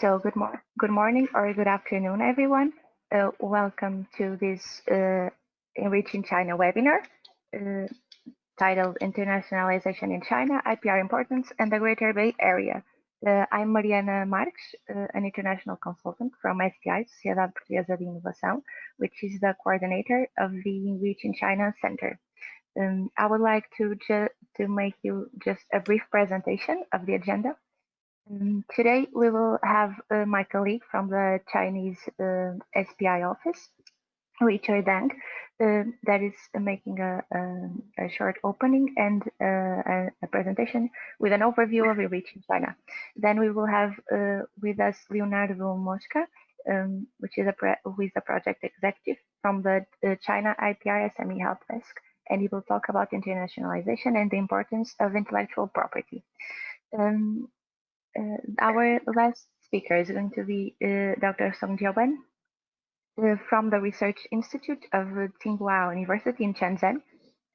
Good morning or good afternoon, everyone. Welcome to this Enriching China webinar titled Internationalization in China, IPR Importance and the Greater Bay Area. I'm Mariana Marques, an international consultant from STI, Sociedade Portuguesa de Inovação, which is the coordinator of the Enriching China Center. I would like to make you just a brief presentation of the agenda. Today we will have my colleague from the Chinese SPI office, Richard Deng, that is making a short opening and a presentation with an overview of Enriching China. Then we will have with us Leonardo Mosca, which is who is a project executive from the China IPR SME Helpdesk, and he will talk about internationalization and the importance of intellectual property. Our last speaker is going to be Dr. Songjia from the Research Institute of Tsinghua University in Shenzhen,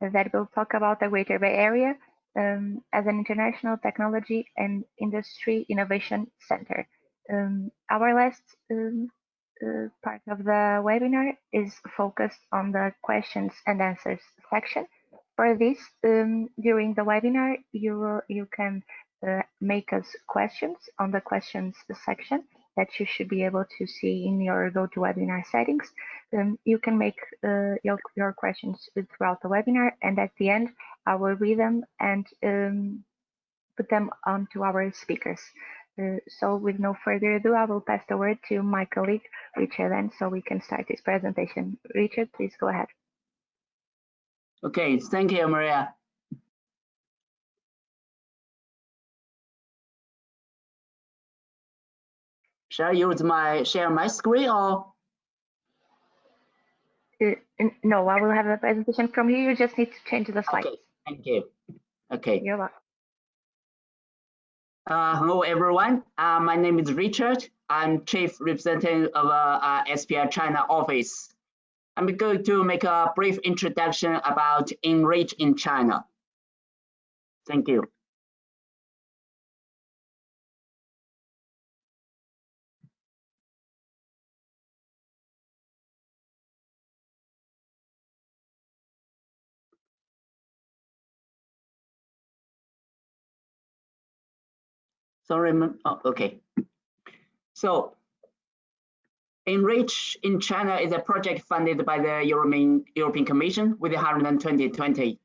that will talk about the Greater Bay Area as an international technology and industry innovation center. Our last part of the webinar is focused on the questions and answers section. For this, during the webinar, you can make us questions on the questions section that you should be able to see in your GoToWebinar settings. You can make your questions throughout the webinar, and at the end, I will read them and put them onto our speakers. So with no further ado, I will pass the word to my colleague, Richard, then, so we can start this presentation. Richard, please go ahead. Okay, thank you, Maria. Shall I use share my screen or? No, I will have a presentation from here. You just need to change the slide. Okay, thank you. Okay. You're welcome. Hello, everyone. My name is Richard. I'm Chief Representative of SPI China office. I'm going to make a brief introduction about ENRICH in China. Thank you. Sorry, okay. So, ENRICH in China is a project funded by the European Commission with the Horizon 2020.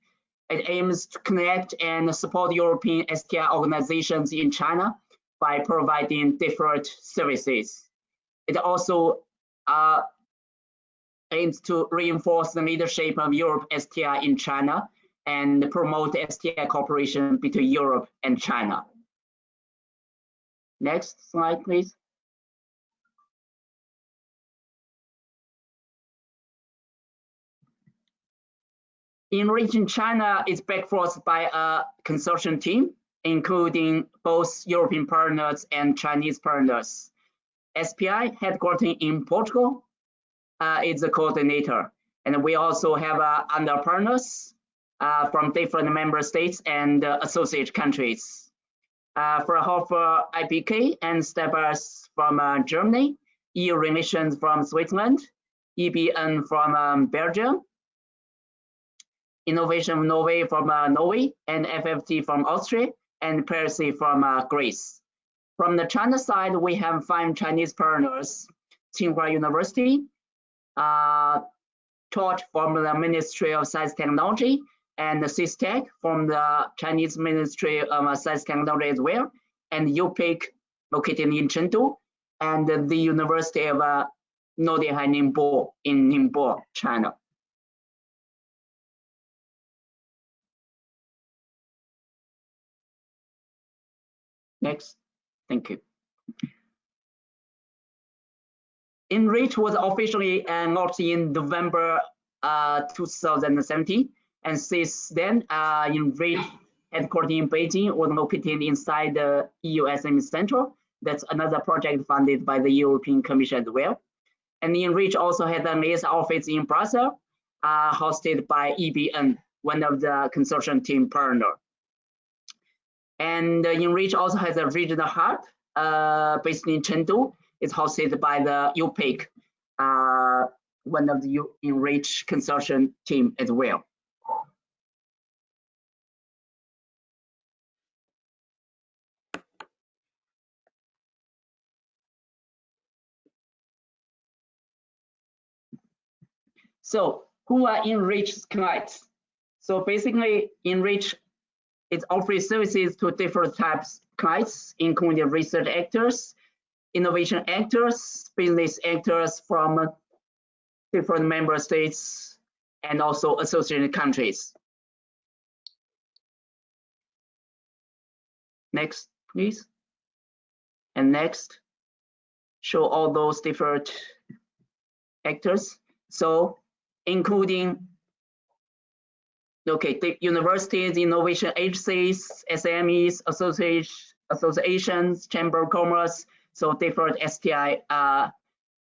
It aims to connect and support European STI organizations in China by providing different services. It also aims to reinforce the leadership of Europe STI in China and promote STI cooperation between Europe and China. Next slide, please. ENRICH in China is backforced by a consortium team, including both European partners and Chinese partners. SPI, headquartered in Portugal, is the coordinator. And we also have other partners from different member states and associate countries. Fraunhofer IPK and Stebers from Germany, EU Relations from Switzerland, EBN from Belgium, Innovation Norway from Norway, and FFT from Austria, and Percy from Greece. From the China side, we have 5 Chinese partners: Tsinghua University, taught from the Ministry of Science and Technology, and the CISTEC from the Chinese Ministry of Science and Technology as well, and UPIC located in Chengdu, and the University of Northern Ningbo in Ningbo, China. Next, thank you. ENRICH was officially launched in November 2017, and since then, ENRICH headquartered in Beijing was located inside the EU SME Center. That's another project funded by the European Commission as well. And ENRICH also had a main office in Brussels, hosted by EBN, one of the consortium team partner. And ENRICH also has a regional hub based in Chengdu, is hosted by the UPIC, one of the ENRICH consortium team as well. So who are ENRICH's clients? So basically, ENRICH it offers services to different types of clients, including research actors, innovation actors, business actors from different member states, and also associated countries. Next, please. And next, show all those different actors. So including the universities, innovation agencies, SMEs, associations, chamber of commerce, so different STI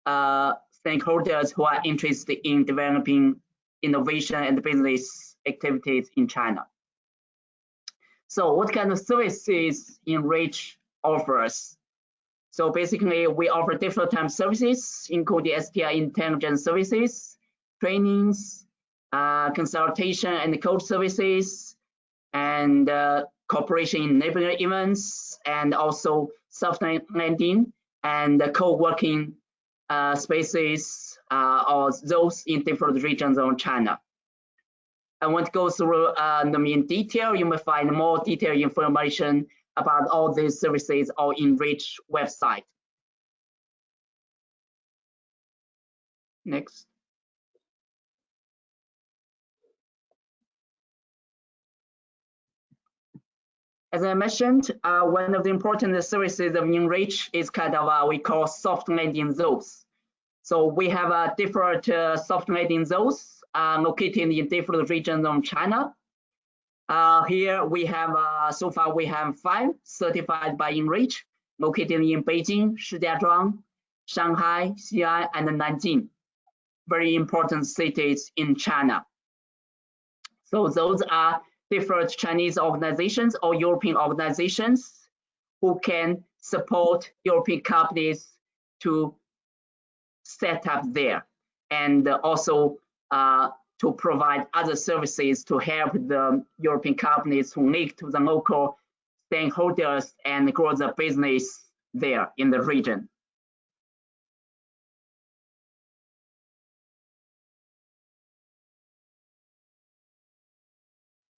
stakeholders who are interested in developing innovation and business activities in China. So what kind of services ENRICH offers? So basically, we offer different types of services, including STI intelligence services, trainings, consultation and coach services, and cooperation in neighboring events, and also soft landing and co-working spaces or those in different regions of China. I won't go through them in detail. You may find more detailed information about all these services on ENRICH website. Next. As I mentioned, one of the important services of ENRICH is kind of we call soft landing zones. So we have different soft landing zones located in different regions of China. Here we have, so far we have 5 certified by ENRICH, located in Beijing, Shijiazhuang, Shanghai, Xi'an, and Nanjing. Very important cities in China. So those are different Chinese organizations or European organizations who can support European companies to set up there, and also to provide other services to help the European companies to link to the local stakeholders and grow the business there in the region.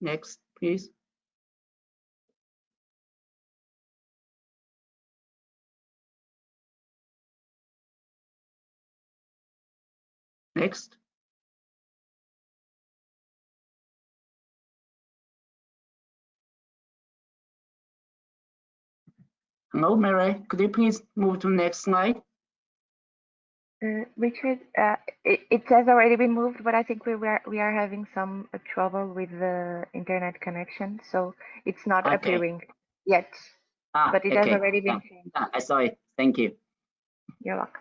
Next, please. Next. Hello, Mary. Could you please move to the next slide? Richard, it has already been moved, but I think we are having some trouble with the internet connection, so it's not appearing yet. But it has already been changed. I saw it. Thank you. You're welcome.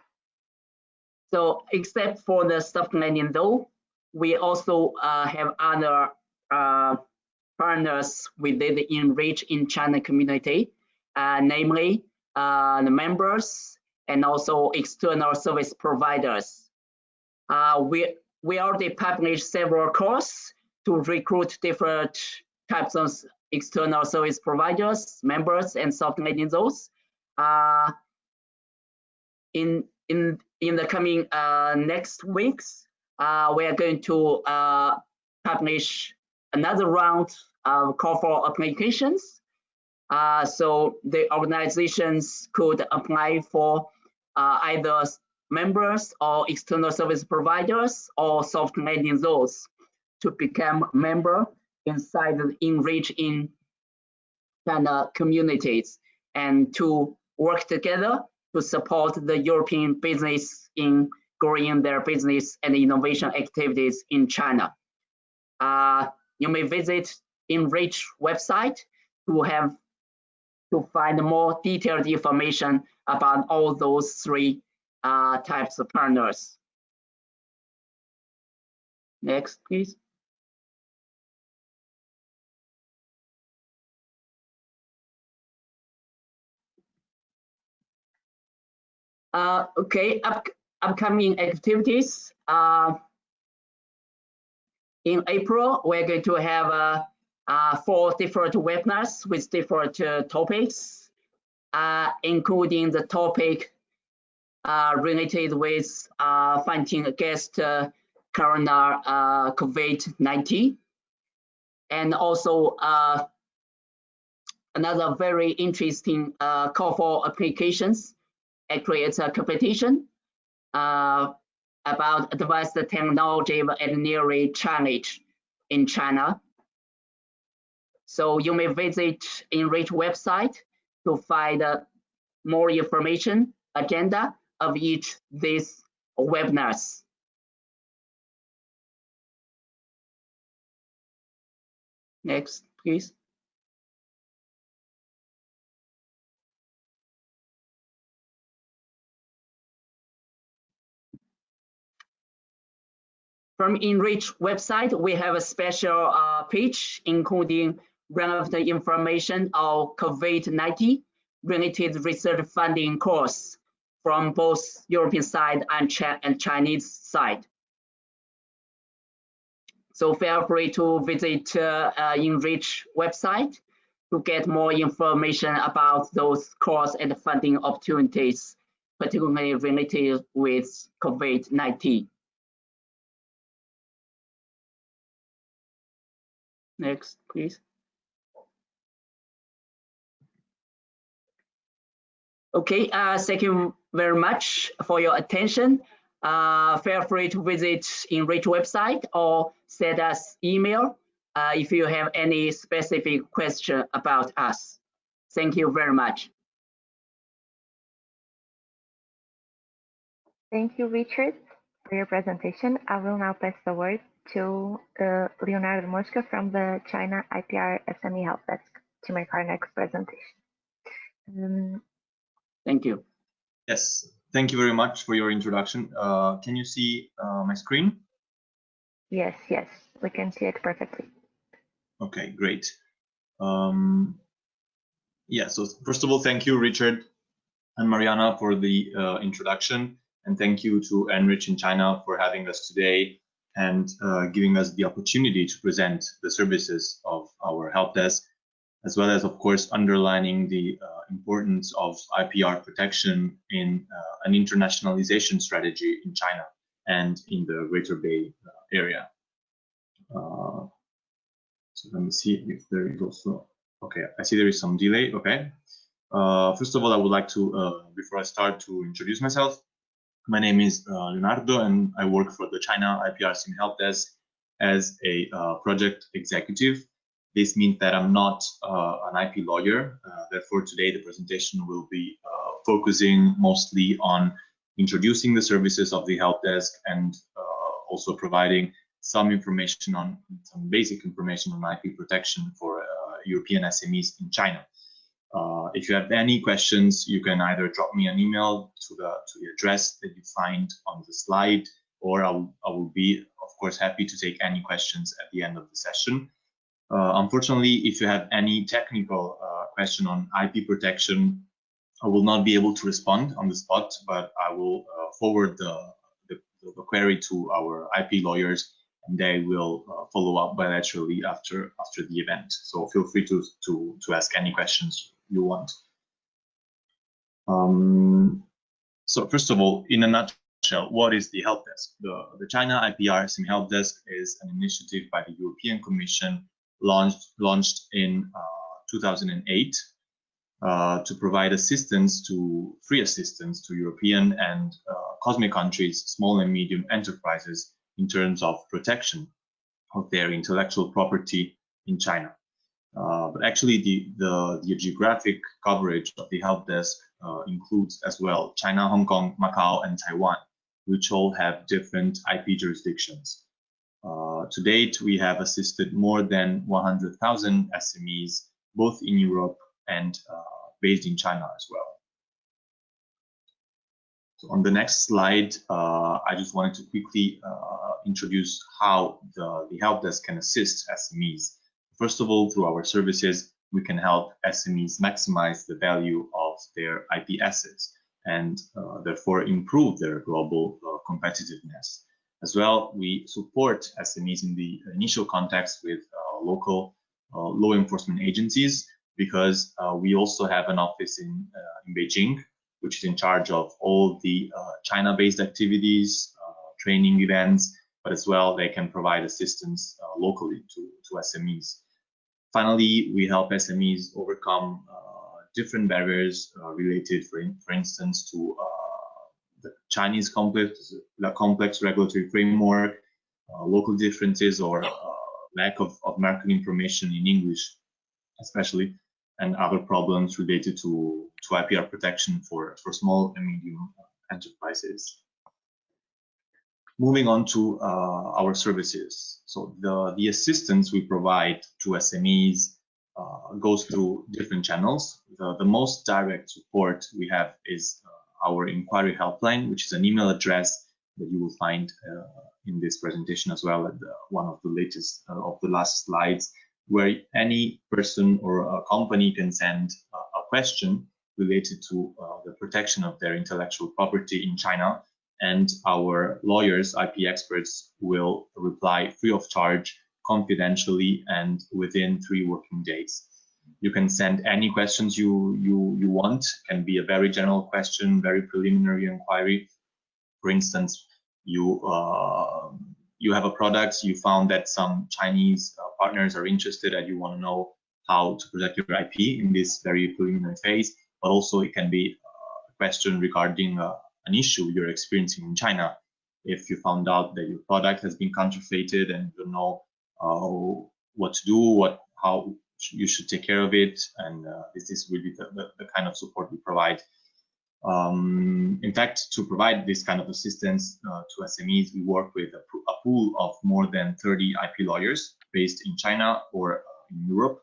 So except for the soft landing though, we also have other partners within the ENRICH in China community, namely the members and also external service providers. We already published several courses to recruit different types of external service providers, members, and soft landing those. In the coming next weeks, we are going to publish another round of call for applications. So the organizations could apply for either members or external service providers or soft landing those to become member inside the ENRICH in China communities and to work together to support the European business in growing their business and innovation activities in China. You may visit ENRICH website to find more detailed information about all those 3 types of partners. Next, please. Okay, upcoming activities. In April, we're going to have 4 different webinars with different topics, including the topic related with fighting against corona COVID-19, and also another very interesting call for applications. Actually, it's a competition about advanced technology engineering challenge in China. So you may visit ENRICH website to find more information, agenda of each these webinars. Next, please. From ENRICH website, we have a special page including relevant information on COVID-19 related research funding course from both European side and Chinese side. So feel free to visit ENRICH website to get more information about those course and funding opportunities, particularly related with COVID-19. Next, please. Okay, thank you very much for your attention. Feel free to visit ENRICH website or send us email if you have any specific question about us. Thank you very much. Thank you, Richard, for your presentation. I will now pass the word to Leonardo Mosca from the China IPR SME Helpdesk to make our next presentation. Thank you. Yes, thank you very much for your introduction. Can you see my screen? Yes, we can see it perfectly. Okay, great. Yeah, so first of all, thank you, Richard and Mariana, for the introduction, and thank you to ENRICH in China for having us today and giving us the opportunity to present the services of our help desk, as well as, of course, underlining the importance of IPR protection in an internationalization strategy in China and in the Greater Bay Area. So let me see if there is also, okay, I see there is some delay, okay. First of all, I would like to, before I start, to introduce myself. My name is Leonardo, and I work for the China IPR SME Helpdesk as a project executive. This means that I'm not an IP lawyer. Therefore, today the presentation will be focusing mostly on introducing the services of the help desk and also providing some information on some basic information on IP protection for European SMEs in China. If you have any questions, you can either drop me an email to the address that you find on the slide, or I will be, of course, happy to take any questions at the end of the session. Unfortunately, if you have any technical question on IP protection, I will not be able to respond on the spot, but I will forward the query to our IP lawyers, and they will follow up bilaterally after the event. So feel free to ask any questions you want. So first of all, in a nutshell, what is the help desk? The China IPR SME Help Desk is an initiative by the European Commission launched in 2008 to provide free assistance to European and COSME countries, small and medium enterprises, in terms of protection of their intellectual property in China. But actually, the geographic coverage of the help desk includes as well China, Hong Kong, Macau, and Taiwan, which all have different IP jurisdictions. To date, we have assisted more than 100,000 SMEs, both in Europe and based in China as well. So on the next slide, I just wanted to quickly introduce how the help desk can assist SMEs. First of all, through our services, we can help SMEs maximize the value of their IP assets and therefore improve their global competitiveness. As well, we support SMEs in the initial context with local law enforcement agencies, because we also have an office in Beijing, which is in charge of all the China-based activities, training events, but as well they can provide assistance locally to SMEs. Finally, we help SMEs overcome different barriers related, for instance, to the Chinese complex regulatory framework, local differences, or lack of market information in English, especially, and other problems related to IPR protection for small and medium enterprises. Moving on to our services. So the assistance we provide to SMEs goes through different channels. The most direct support we have is our inquiry helpline, which is an email address that you will find in this presentation as well, at one of the latest of the last slides, where any person or a company can send a question related to the protection of their intellectual property in China, and our lawyers, IP experts, will reply free of charge, confidentially, and within 3 working days. You can send any questions you want. It can be a very general question, very preliminary inquiry. For instance, you have a product, you found that some Chinese partners are interested, and you want to know how to protect your IP in this very preliminary phase. But also it can be a question regarding an issue you're experiencing in China. If you found out that your product has been counterfeited and you don't know what to do, how you should take care of it, and this is really the kind of support we provide. In fact, to provide this kind of assistance to SMEs, we work with a pool of more than 30 IP lawyers based in China or in Europe,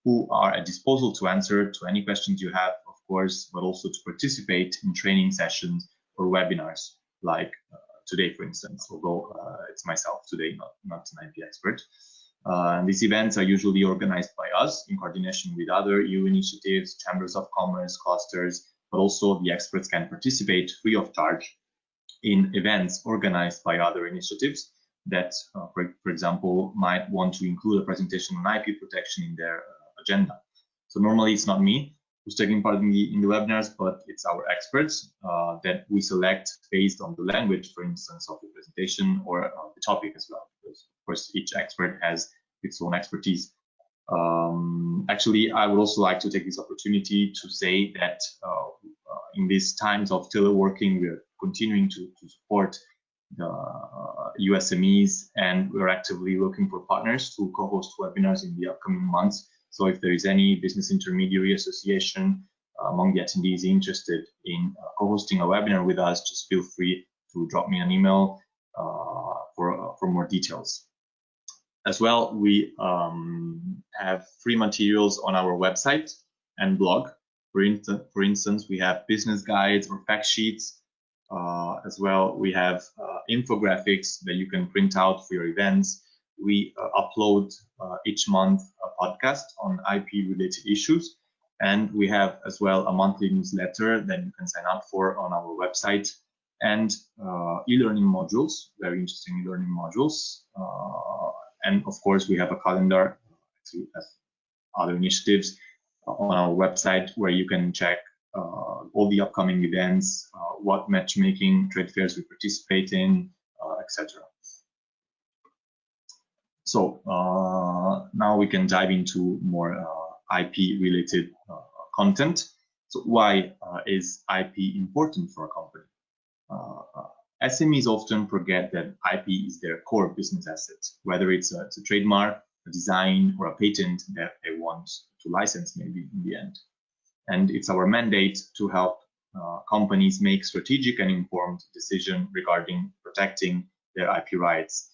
who are at disposal to answer to any questions you have, of course, but also to participate in training sessions or webinars, like today, for instance, although it's myself today, not an IP expert. These events are usually organized by us in coordination with other EU initiatives, chambers of commerce, clusters, but also the experts can participate free of charge in events organized by other initiatives that, for example, might want to include a presentation on IP protection in their agenda. So normally it's not me who's taking part in the webinars, but it's our experts that we select based on the language, for instance, of the presentation, or the topic as well, because of course each expert has its own expertise. Actually, I would also like to take this opportunity to say that in these times of teleworking, we are continuing to support the USMEs, and we're actively looking for partners to co-host webinars in the upcoming months. So if there is any business intermediary association among the attendees interested in co-hosting a webinar with us, just feel free to drop me an email for more details. As well, we have free materials on our website and blog. For instance, we have business guides or fact sheets. As well, we have infographics that you can print out for your events. We upload each month a podcast on IP-related issues. And we have as well a monthly newsletter that you can sign up for on our website, and e-learning modules, very interesting e-learning modules. And of course, we have a calendar, as other initiatives, on our website, where you can check all the upcoming events, what matchmaking trade fairs we participate in, etc. So now we can dive into more IP-related content. So why is IP important for a company? SMEs often forget that IP is their core business asset, whether it's a trademark, a design, or a patent that they want to license maybe in the end. And it's our mandate to help companies make strategic and informed decisions regarding protecting their IP rights,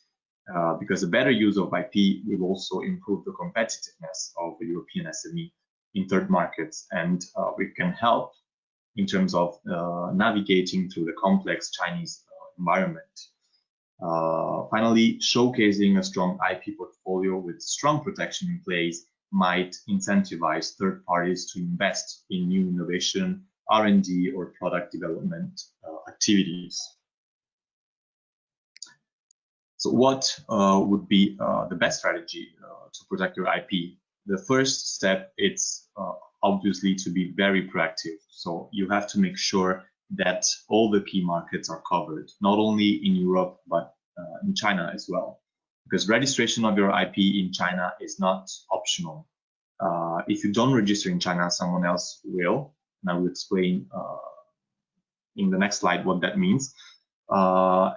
because a better use of IP will also improve the competitiveness of the European SME in third markets, and we can help in terms of navigating through the complex Chinese environment. Finally, showcasing a strong IP portfolio with strong protection in place might incentivize third parties to invest in new innovation, R&D or product development activities. So what would be the best strategy to protect your IP? The first step is obviously to be very proactive. So you have to make sure that all the key markets are covered, not only in Europe, but in China as well. Because registration of your IP in China is not optional. If you don't register in China, someone else will. And I will explain in the next slide what that means.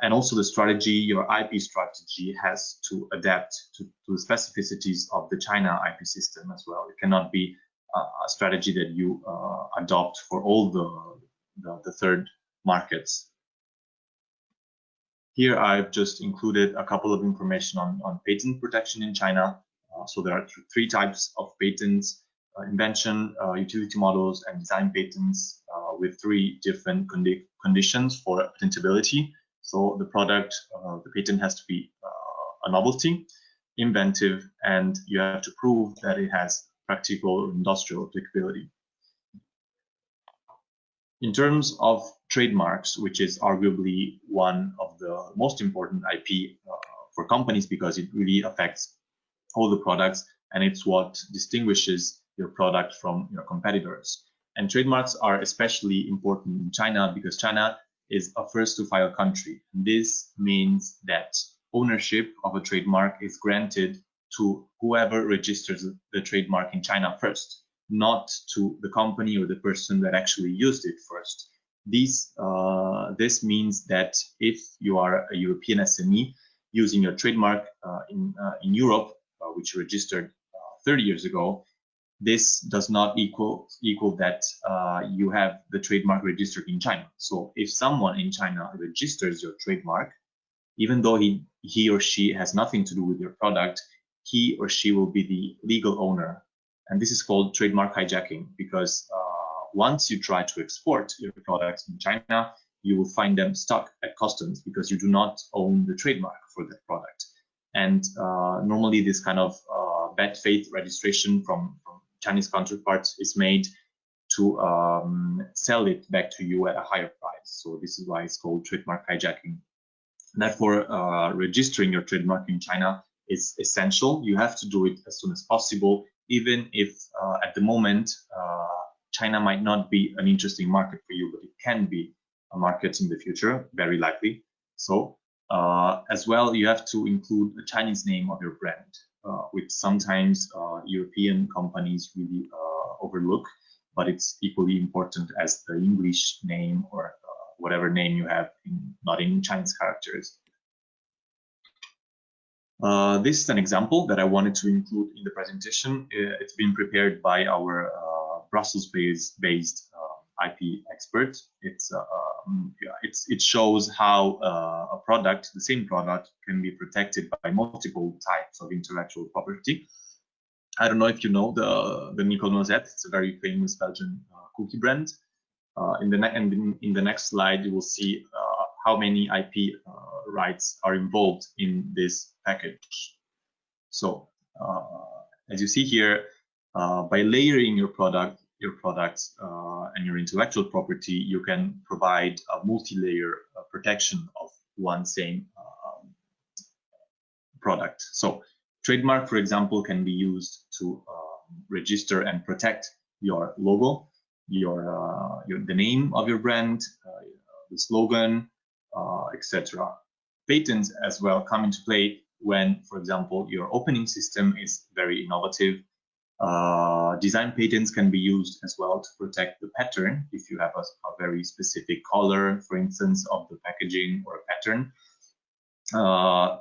And also the strategy, your IP strategy has to adapt to the specificities of the China IP system as well. It cannot be a strategy that you adopt for all the third markets. Here I've just included a couple of information on patent protection in China. So there are three types of patents: invention, utility models, and design patents, with three different conditions for patentability. So the product, the patent has to be a novelty, inventive, and you have to prove that it has practical industrial applicability. In terms of trademarks, which is arguably one of the most important IP for companies because it really affects all the products and it's what distinguishes your product from your competitors. And trademarks are especially important in China because China is a first to file country. This means that ownership of a trademark is granted to whoever registers the trademark in China first, not to the company or the person that actually used it first. This means that if you are a European SME using your trademark in Europe, which you registered 30 years ago, this does not equal that you have the trademark registered in China. So if someone in China registers your trademark, even though he or she has nothing to do with your product, he or she will be the legal owner. And this is called trademark hijacking because once you try to export your products in China, you will find them stuck at customs because you do not own the trademark for that product. And normally this kind of bad faith registration from Chinese counterparts is made to sell it back to you at a higher price. So this is why it's called trademark hijacking. Therefore, registering your trademark in China is essential. You have to do it as soon as possible, even if at the moment China might not be an interesting market for you, but it can be a market in the future, very likely. So as well, you have to include a Chinese name of your brand, which sometimes European companies really overlook, but it's equally important as the English name or whatever name you have, not in Chinese characters. This is an example that I wanted to include in the presentation. It's been prepared by our Brussels-based IP expert. It shows how a product, the same product, can be protected by multiple types of intellectual property. I don't know if you know the Nicole Noisette. It's a very famous Belgian cookie brand. In the next slide, you will see how many IP rights are involved in this package. So as you see here, by layering your products and your intellectual property, you can provide a multi-layer protection of one same product. So trademark, for example, can be used to register and protect your logo, the name of your brand, the slogan, etc. Patents as well come into play when, for example, your opening system is very innovative. Design patents can be used as well to protect the pattern if you have a very specific color, for instance, of the packaging or a pattern.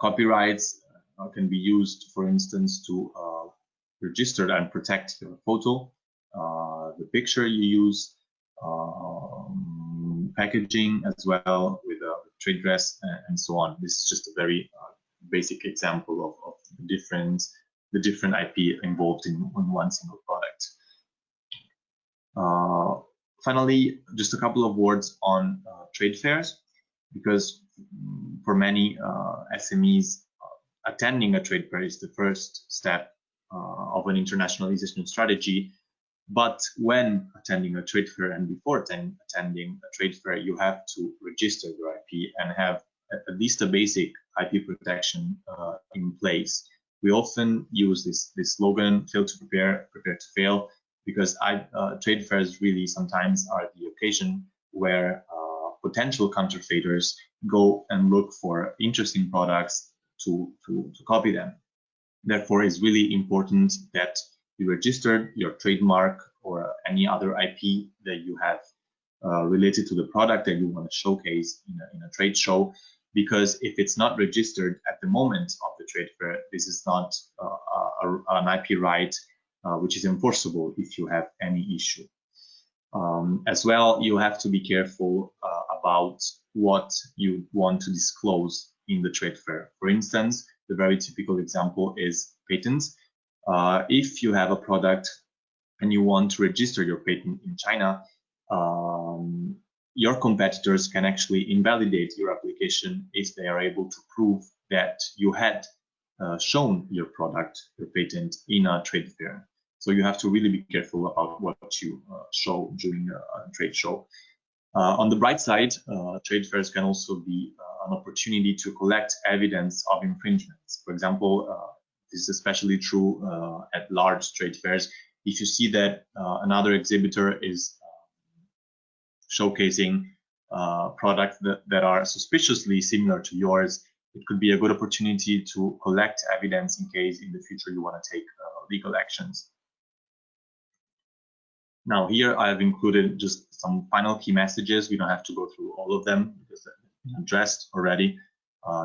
Copyrights can be used, for instance, to register and protect your photo, the picture you use, packaging as well with a trade dress and so on. This is just a very basic example of the different IP involved in one single product. Finally, just a couple of words on trade fairs, because for many SMEs, attending a trade fair is the first step of an internationalization strategy. But when attending a trade fair and before attending a trade fair, you have to register your IP and have at least a basic IP protection in place. We often use this slogan, fail to prepare, prepare to fail, because trade fairs really sometimes are the occasion where potential counterfeiters go and look for interesting products to copy them. Therefore, it's really important that you register your trademark or any other IP that you have related to the product that you want to showcase in a trade show, because if it's not registered at the moment of the trade fair, this is not an IP right which is enforceable if you have any issue. As well, you have to be careful about what you want to disclose in the trade fair. For instance, the very typical example is patents. If you have a product and you want to register your patent in China, your competitors can actually invalidate your application if they are able to prove that you had shown your product, your patent, in a trade fair. So you have to really be careful about what you show during a trade show. On the bright side, trade fairs can also be an opportunity to collect evidence of infringements. For example, this is especially true at large trade fairs. If you see that another exhibitor is showcasing products that are suspiciously similar to yours, it could be a good opportunity to collect evidence in case in the future you want to take legal actions. Now here I have included just some final key messages. We don't have to go through all of them because they're addressed already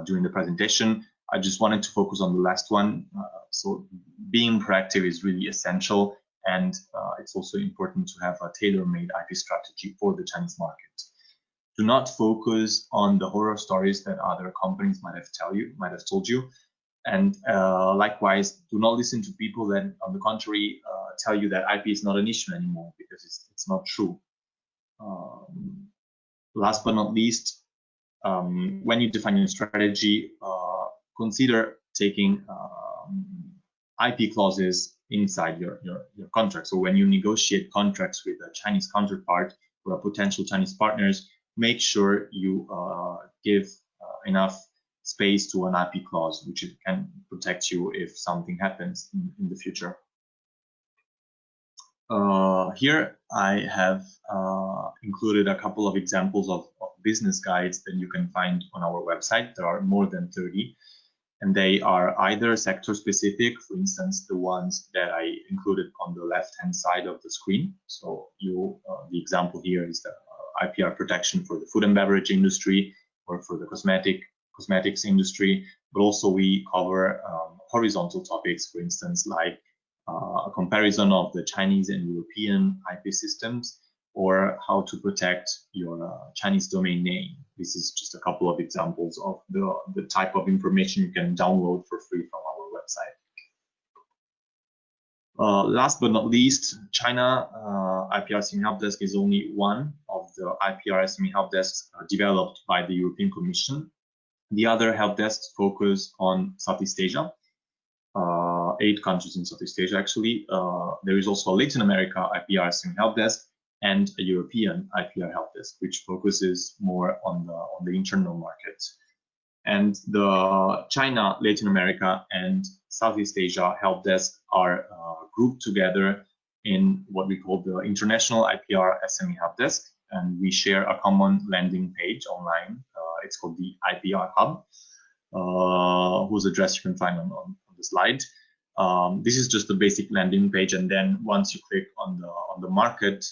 during the presentation. I just wanted to focus on the last one. So being proactive is really essential, and it's also important to have a tailor-made IP strategy for the Chinese market. Do not focus on the horror stories that other companies might have told you. And likewise, do not listen to people that, on the contrary, tell you that IP is not an issue anymore, because it's not true. Last but not least, when you define your strategy, consider taking IP clauses inside your contract. So when you negotiate contracts with a Chinese counterpart or a potential Chinese partners, make sure you give enough space to an IP clause, which can protect you if something happens in the future. Here I have included a couple of examples of business guides that you can find on our website. There are more than 30, and they are either sector specific, for instance, the ones that I included on the left-hand side of the screen. So the example here is the IPR protection for the food and beverage industry or for the cosmetics industry, but also we cover horizontal topics, for instance, like a comparison of the Chinese and European IP systems, or how to protect your Chinese domain name. This is just a couple of examples of the type of information you can download for free from our website. Last but not least, China IPR SME Helpdesk is only one of the IPR SME Helpdesks developed by the European Commission. The other helpdesks focus on Southeast Asia, 8 countries in Southeast Asia actually. There is also a Latin America IPR SME Helpdesk and a European IPR Helpdesk, which focuses more on the internal market. And the China, Latin America, and Southeast Asia Helpdesk are grouped together in what we call the International IPR SME Helpdesk, and we share a common landing page online. It's called the IPR Hub, whose address you can find on the slide. This is just the basic landing page, and then once you click on the market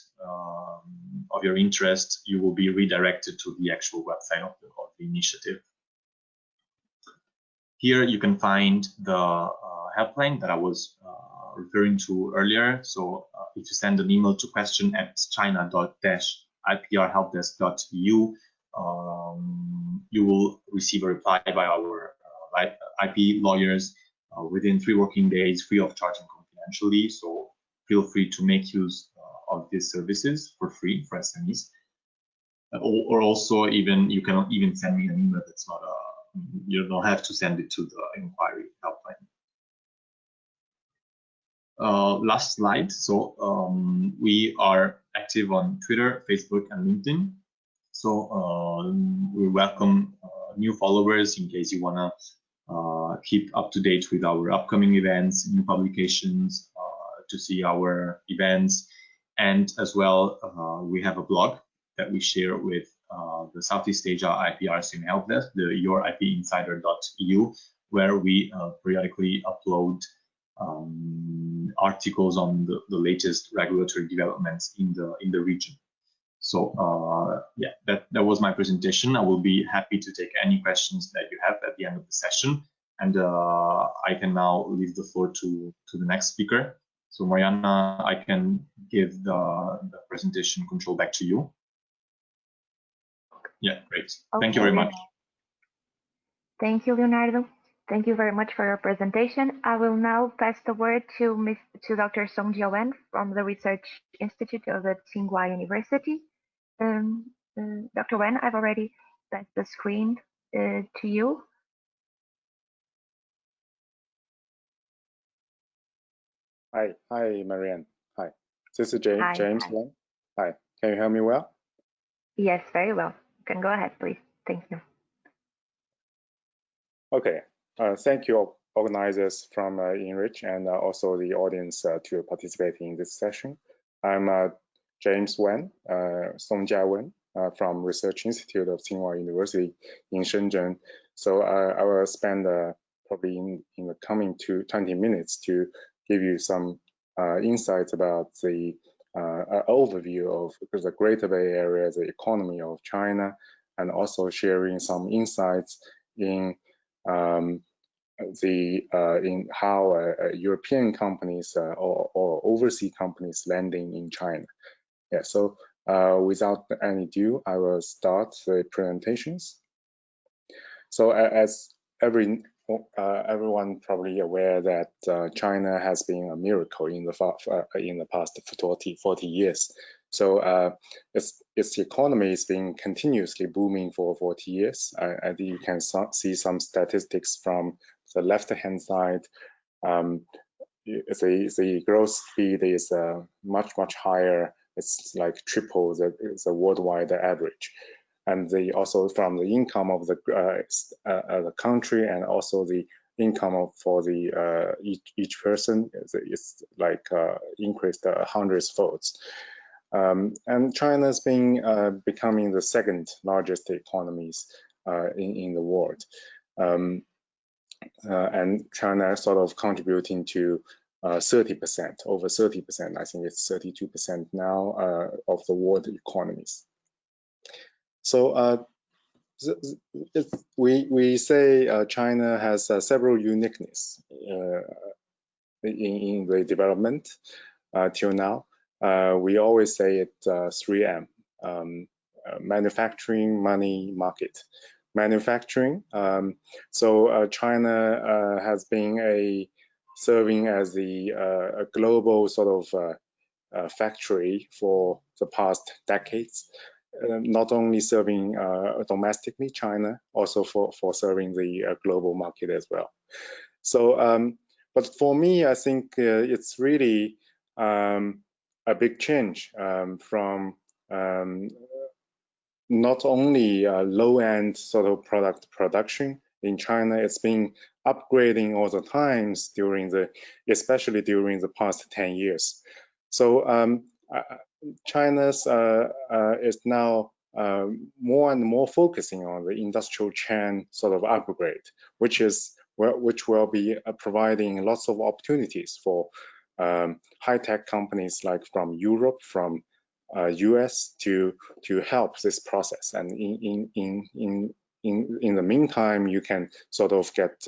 of your interest, you will be redirected to the actual website of the initiative. Here you can find the helpline that I was referring to earlier. So if you send an email to question@china-iprhelpdesk.eu, you will receive a reply by our IP lawyers within 3 working days, free of charge and confidentially. So feel free to make use of these services for free for SMEs. Or also you can even send me an email. That's not you don't have to send it to the inquiry helpline. last slide. So we are active on Twitter, Facebook, and LinkedIn. So we welcome new followers in case you wanna keep up to date with our upcoming events, new publications, to see our events. And as well, we have a blog that we share with the Southeast Asia IPRs in Helpdesk, the youripinsider.eu, where we periodically upload articles on the latest regulatory developments in the region. So yeah, that was my presentation. I will be happy to take any questions that you have at the end of the session. And I can now leave the floor to the next speaker. So Mariana, I can give the presentation control back to you. Yeah, great. Okay. Thank you very much. Thank you, Leonardo. Thank you very much for your presentation. I will now pass the word to Dr. Songjia Wen from the Research Institute of the Tsinghua University. Dr. Wen, I've already passed the screen to you. Hi, Marianne. Hi, this is James Wen. Hi, can you hear me well? Yes, very well. You can go ahead, please. Thank you. Okay, thank you organizers from ENRICH and also the audience to participate in this session. I'm James Wen, Songjia Wen from Research Institute of Tsinghua University in Shenzhen. So I will spend probably in the coming 20 minutes to give you some insights about the overview of the Greater Bay Area, the economy of China, and also sharing some insights in in how European companies or overseas companies landing in China. Yeah, so without any ado, I will start the presentations. So as everyone probably aware that China has been a miracle in the past 40 years. So its economy has been continuously booming for 40 years. And you can see some statistics from the left-hand side. The growth speed is much higher. It's like triple the worldwide average. And also from the income of the country and also the income for the each person is like increased hundreds folds. And China's been becoming the second largest economies in the world. And China is sort of contributing to 30%, over 30%, I think it's 32% now of the world economies. So we say China has several uniqueness in the development till now. We always say it 3M, manufacturing, money, market. Manufacturing, so China has been serving as a global sort of factory for the past decades. Not only serving domestically China, also for serving the global market as well. So, but for me, I think it's really a big change from not only low-end sort of product production in China. It's been upgrading all the times especially during the past 10 years. So China's is now more and more focusing on the industrial chain sort of upgrade, which will be providing lots of opportunities for high-tech companies like from Europe, from US to help this process. And in the meantime, you can sort of get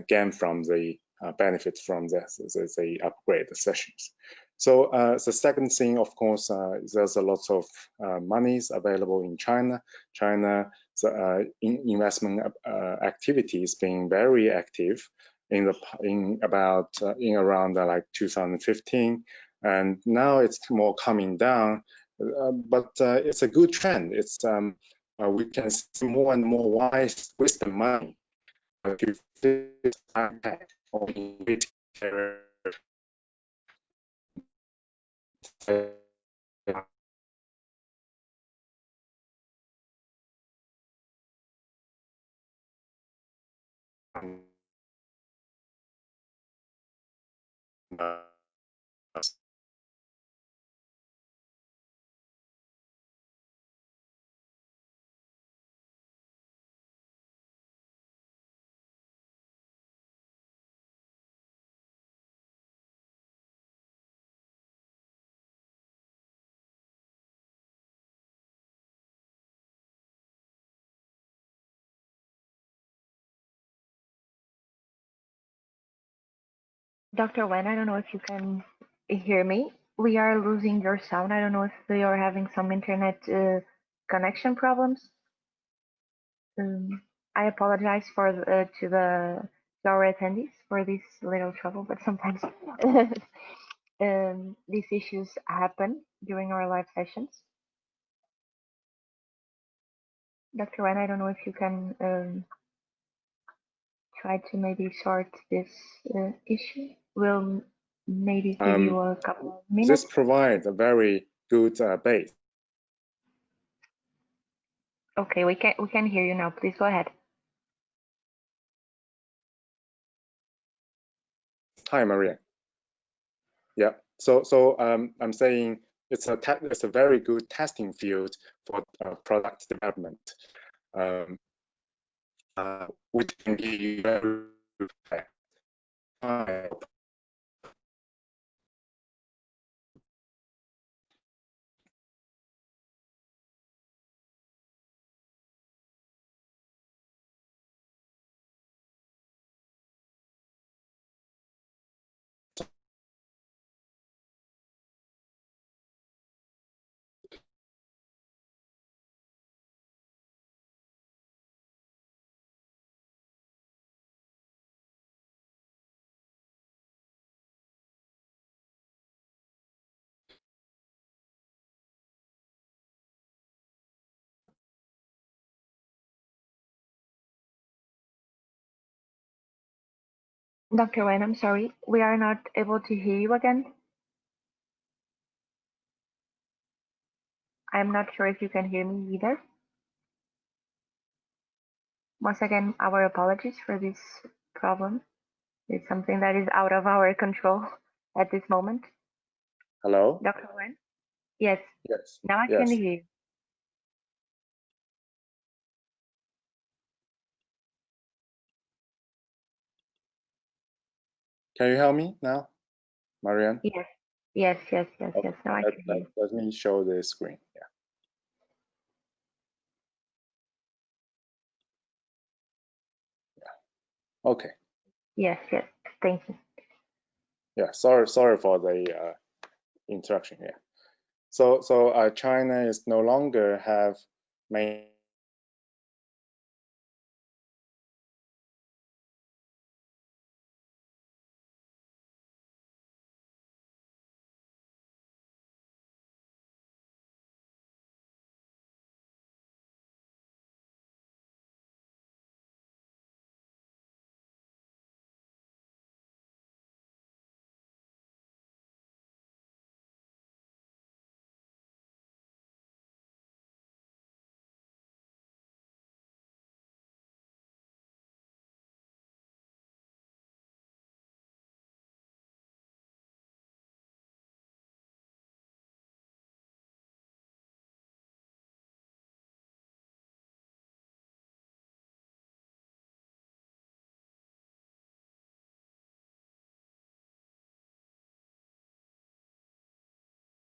gain from the benefit from the upgrade sessions. So the second thing, of course, there's a lot of monies available in China. China's investment activity is being very active in around like 2015, and now it's more coming down. But it's a good trend. It's we can see more and more wisdom money to fit high-tech or Dr. Wen, I don't know if you can hear me. We are losing your sound. I don't know if you're having some internet connection problems. I apologize for to our attendees for this little trouble, but sometimes these issues happen during our live sessions. Dr. Wen, I don't know if you can try to maybe sort this issue. We'll maybe give you a couple of minutes. This provides a very good base. Okay, we can hear you now. Please go ahead. Hi, Maria. Yeah. So I'm saying it's a very good testing field for product development, which can give you very Dr. Wen, I'm sorry, we are not able to hear you again. I'm not sure if you can hear me either. Once again, our apologies for this problem. It's something that is out of our control at this moment. Hello? Dr. Wen? Yes. Yes. Now I Yes. can hear you. Can you hear me now, Marianne? Yes. Yes. Okay. Now I can hear you. Let me show the screen. Yeah. Okay. Yes. Thank you. Yeah. Sorry for the interruption. Yeah. So China is no longer have main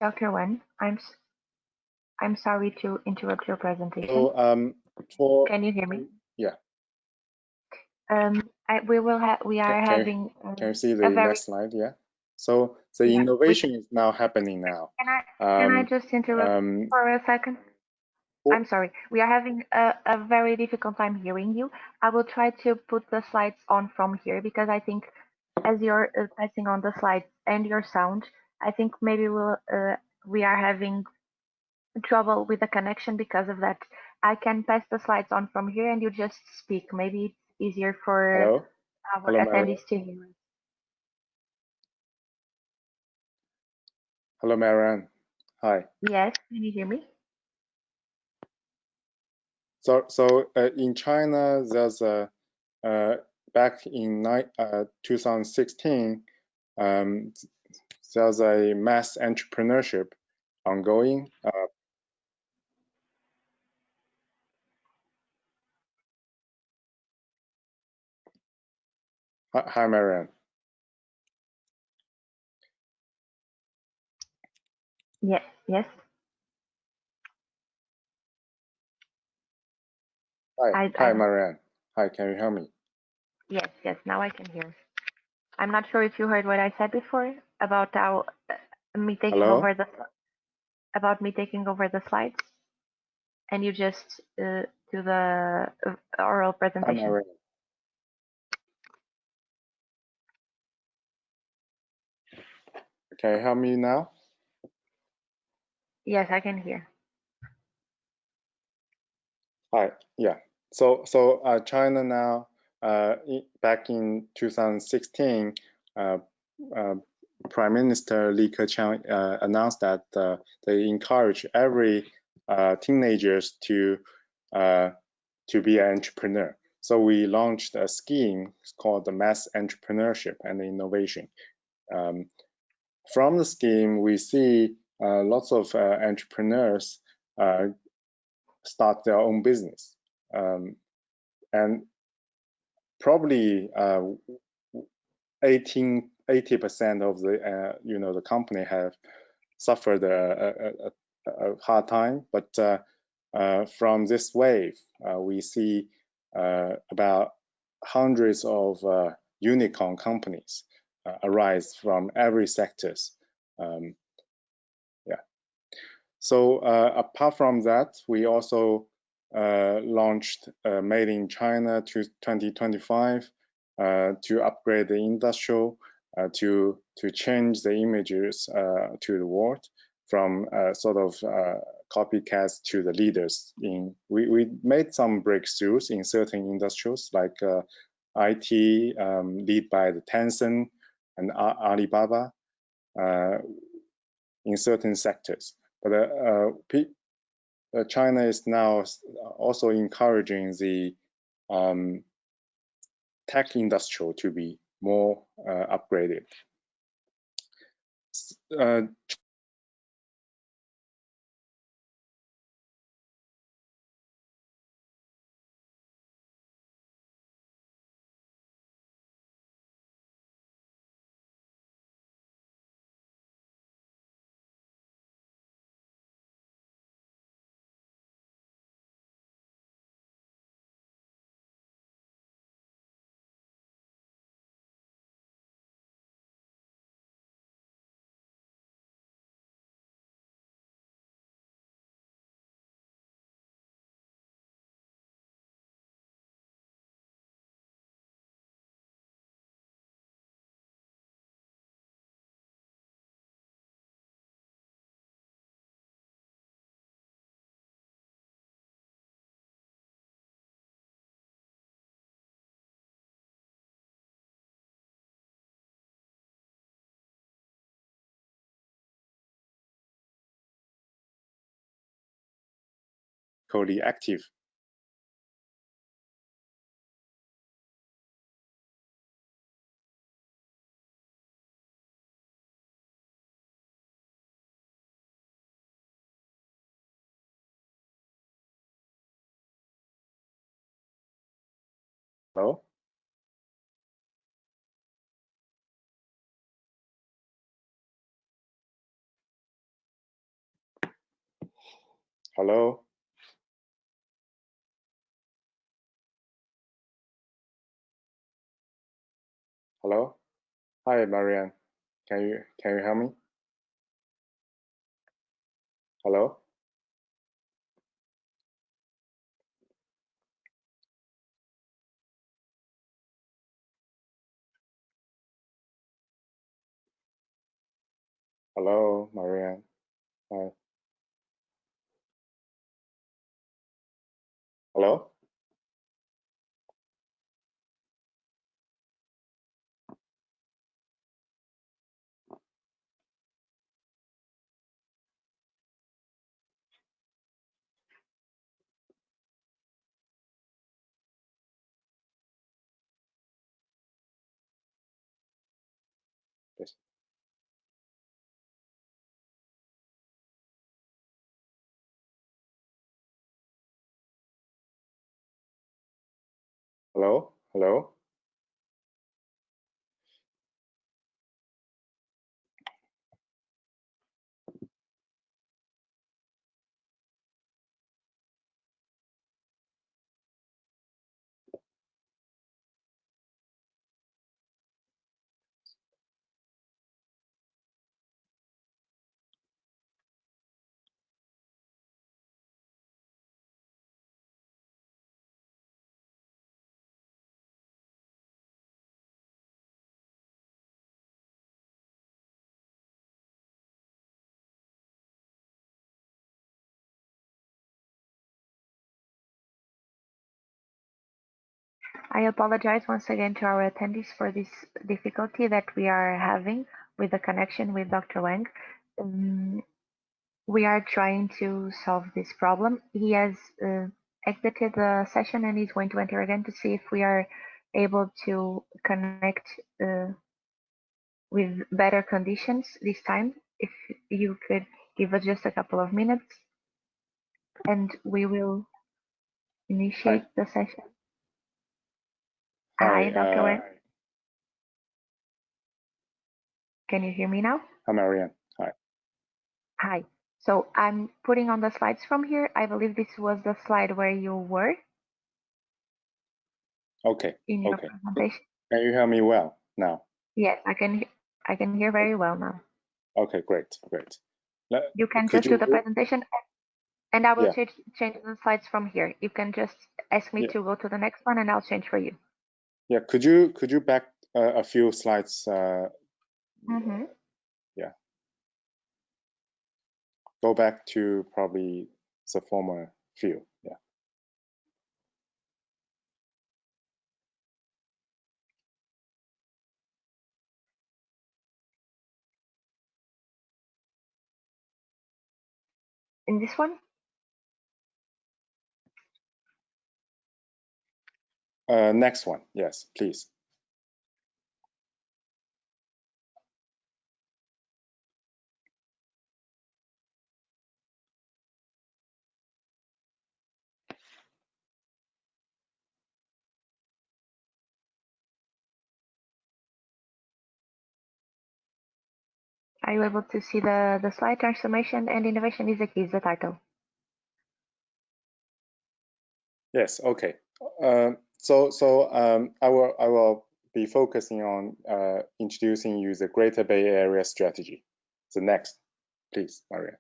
Dr. Wen, I'm sorry to interrupt your presentation. So Can you hear me? Yeah. We are having Can you see the a very next slide? Yeah. So the innovation is now happening now. Can I just interrupt for a second? I'm sorry. We are having a very difficult time hearing you. I will try to put the slides on from here because I think as you're passing on the slides and your sound, I think maybe we are having trouble with the connection because of that. I can pass the slides on from here and you just speak. Maybe it's easier for Hello? our Hello, Maria. attendees to hear. Hello, Marianne. Hi. Yes, can you hear me? So in China, there's a back in 2016, there's a mass entrepreneurship ongoing. Hi, Marianne. Yes, yes. Hi, Marianne. Hi, can you hear me? Yes, yes. Now I can hear. I'm not sure if you heard what I said before about how me taking Hello? over the slides, and you just do the oral Hi, presentation. Marianne. Can you hear me now? Yes, I can hear. Hi, yeah. So China now, back in 2016, Prime Minister Li Keqiang announced that they encourage every teenagers to be an entrepreneur. So we launched a scheme called the Mass Entrepreneurship and Innovation. From the scheme, we see lots of entrepreneurs start their own business, and probably 80% of the the company have suffered a hard time, but from this wave, we see about hundreds of unicorn companies arise from every sectors. Yeah. So apart from that, we also launched Made in China to 2025 to upgrade the industrial, to change the images to the world from sort of copycats to the leaders. We made some breakthroughs in certain industries like IT, led by the Tencent and Alibaba in certain sectors. But China is now also encouraging the tech industry to be more upgraded. Equally active. Hello? Hello? Hello? Hi, Marianne. Can you hear me? Hello? Hello, Marianne. Hi. Hello? Yes. Hello? Hello? I apologize once again to our attendees for this difficulty that we are having with the connection with Dr. Wang. We are trying to solve this problem. He has exited the session and he's going to enter again to see if we are able to connect with better conditions this time. If you could give us just a couple of minutes and we will initiate the session. Hi, Dr. Wang. Can you hear me now? Hi, Marianne. Hi. Hi. So I'm putting on the slides from here. I believe this was the slide where you were. Okay. In your presentation. Can you hear me well now? Yes, I can hear very well now. Okay, great. You can just do the presentation and I will change the slides from here. You can just ask me to go to the next one and I'll change for you. Yeah, could you back a few slides? Yeah. Go back to probably the former view. Yeah. In this one? Next one. Yes, please. Are you able to see the slide? Transformation and innovation is the key, is the title. Yes, okay. I will be focusing on introducing you the Greater Bay Area strategy. The next, please, Maria.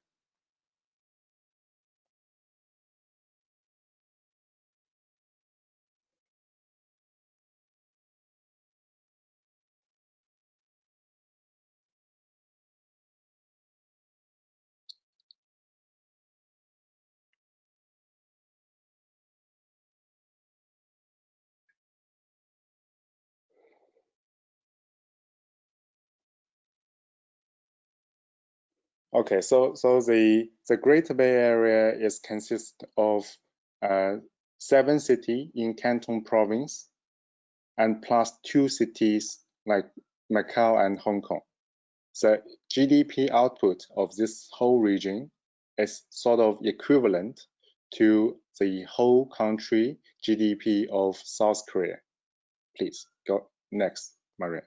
Okay, so the Greater Bay Area is consists of 7 cities in Canton Province and plus 2 cities like Macau and Hong Kong. The GDP output of this whole region is sort of equivalent to the whole country GDP of South Korea. Please go next, Maria.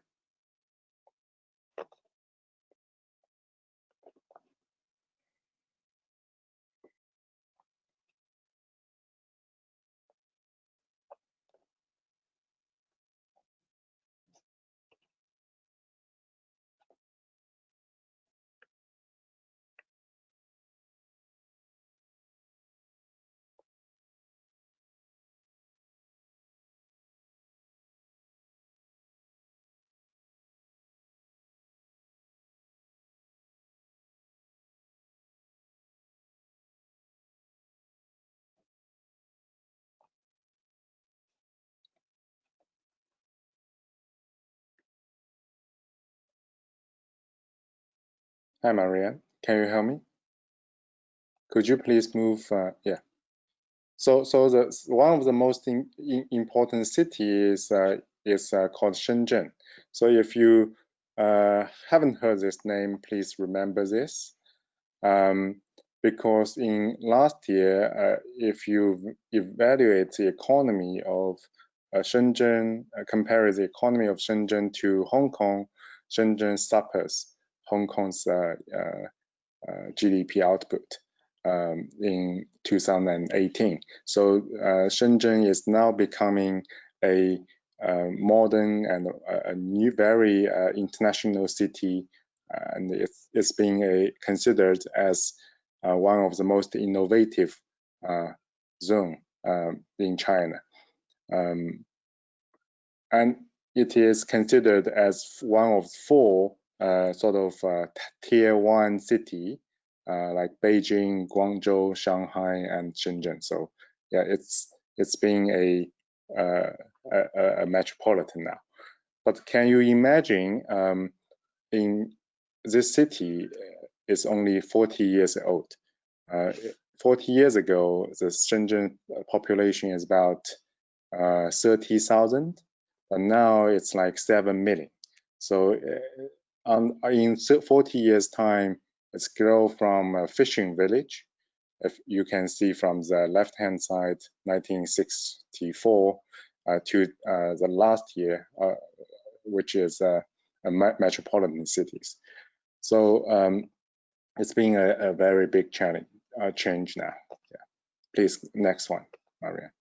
Hi, Marianne. Can you hear me? Could you please move? Yeah. So one of the most important cities is called Shenzhen. So if you haven't heard this name, please remember this. Because in last year, if you evaluate the economy of Shenzhen, compare the economy of Shenzhen to Hong Kong, Shenzhen suffers Hong Kong's GDP output in 2018. So Shenzhen is now becoming a modern and a new, very international city, and it's being considered as one of the most innovative zone in China. And it is considered as one of 4 sort of tier 1 city, like Beijing, Guangzhou, Shanghai, and Shenzhen. So yeah, it's being a metropolitan now. But can you imagine in this city is only 40 years old. 40 years ago, the Shenzhen population is about 30,000, but now it's like 7 million. So in 40 years time, it's grown from a fishing village. If you can see from the left-hand side, 1964 to the last year, which is metropolitan cities. So it's been a very big change now. Yeah. Please, next one, Maria.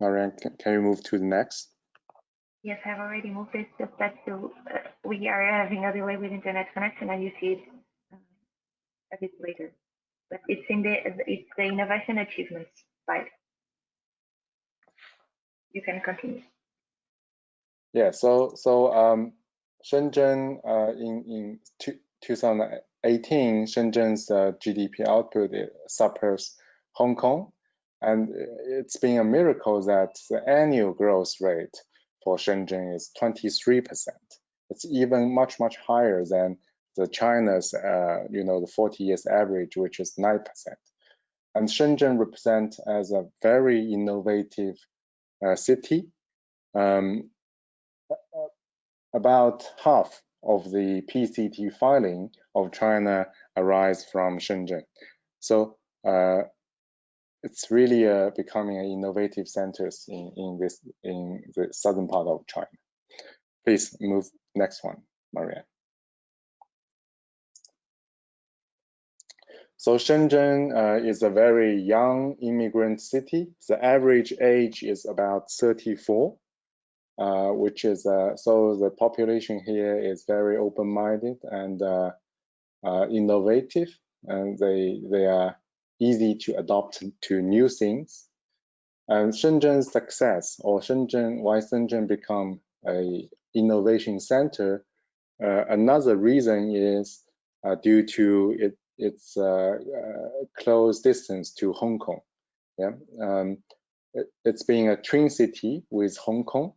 Marianne, can you move to the next? Yes, I've already moved it. Just that we are having a delay with internet connection, and you see it a bit later. But it's the innovation achievements slide. You can continue. Yeah. So Shenzhen in 2018, Shenzhen's GDP output surpassed Hong Kong. And it's been a miracle that the annual growth rate for Shenzhen is 23%. It's even much higher than the China's, the 40 years average, which is 9%. And Shenzhen represents as a very innovative city. About half of the PCT filing of China arise from Shenzhen. So it's really becoming an innovative centers in the southern part of China. Please move next one, Maria. So Shenzhen is a very young immigrant city. The average age is about 34, which is so the population here is very open-minded and innovative, and they are easy to adopt to new things. And Shenzhen's success, or why Shenzhen become a innovation center, another reason is due to its close distance to Hong Kong. Yeah, it's being a twin city with Hong Kong.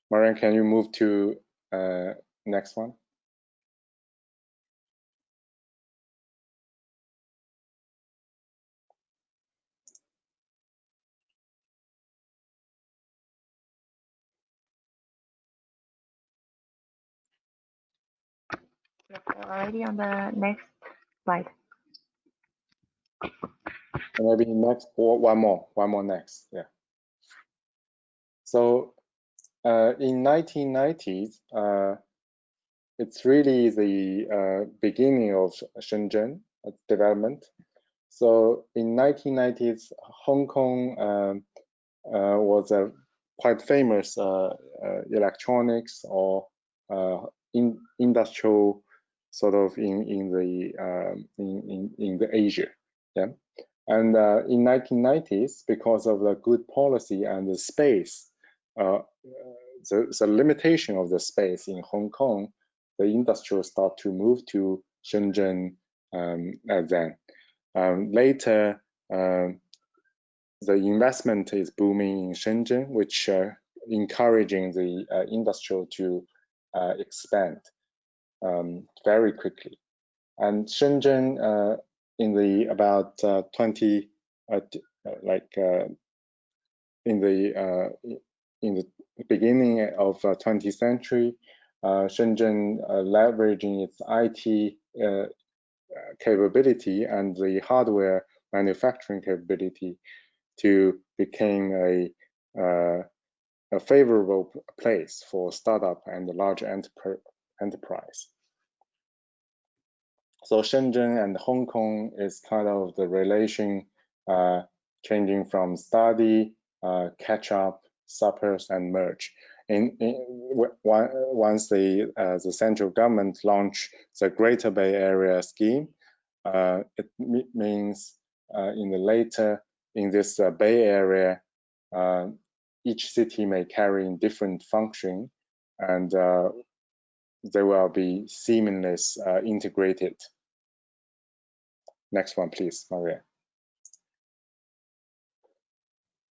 Marianne, can you move to next one? Already on the next slide. Maybe next, or one more next, yeah. So in 1990s, it's really the beginning of Shenzhen development. So in 1990s, Hong Kong was a quite famous electronics or industrial sort of in the Asia, yeah. And in 1990s, because of the good policy and the space, the limitation of the space in Hong Kong, the industry start to move to Shenzhen then. Later, the investment is booming in Shenzhen, which encouraging the industry to expand very quickly. And Shenzhen in the about 20 in the beginning of 20th century, Shenzhen leveraging its IT capability and the hardware manufacturing capability to become a favorable place for startup and large enterprise. So Shenzhen and Hong Kong is kind of the relation changing from study, catch up, suppers, and merge. Once the central government launched the Greater Bay Area scheme, it means in this Bay Area, each city may carry in different function, and they will be seamless integrated. Next one, please, Maria.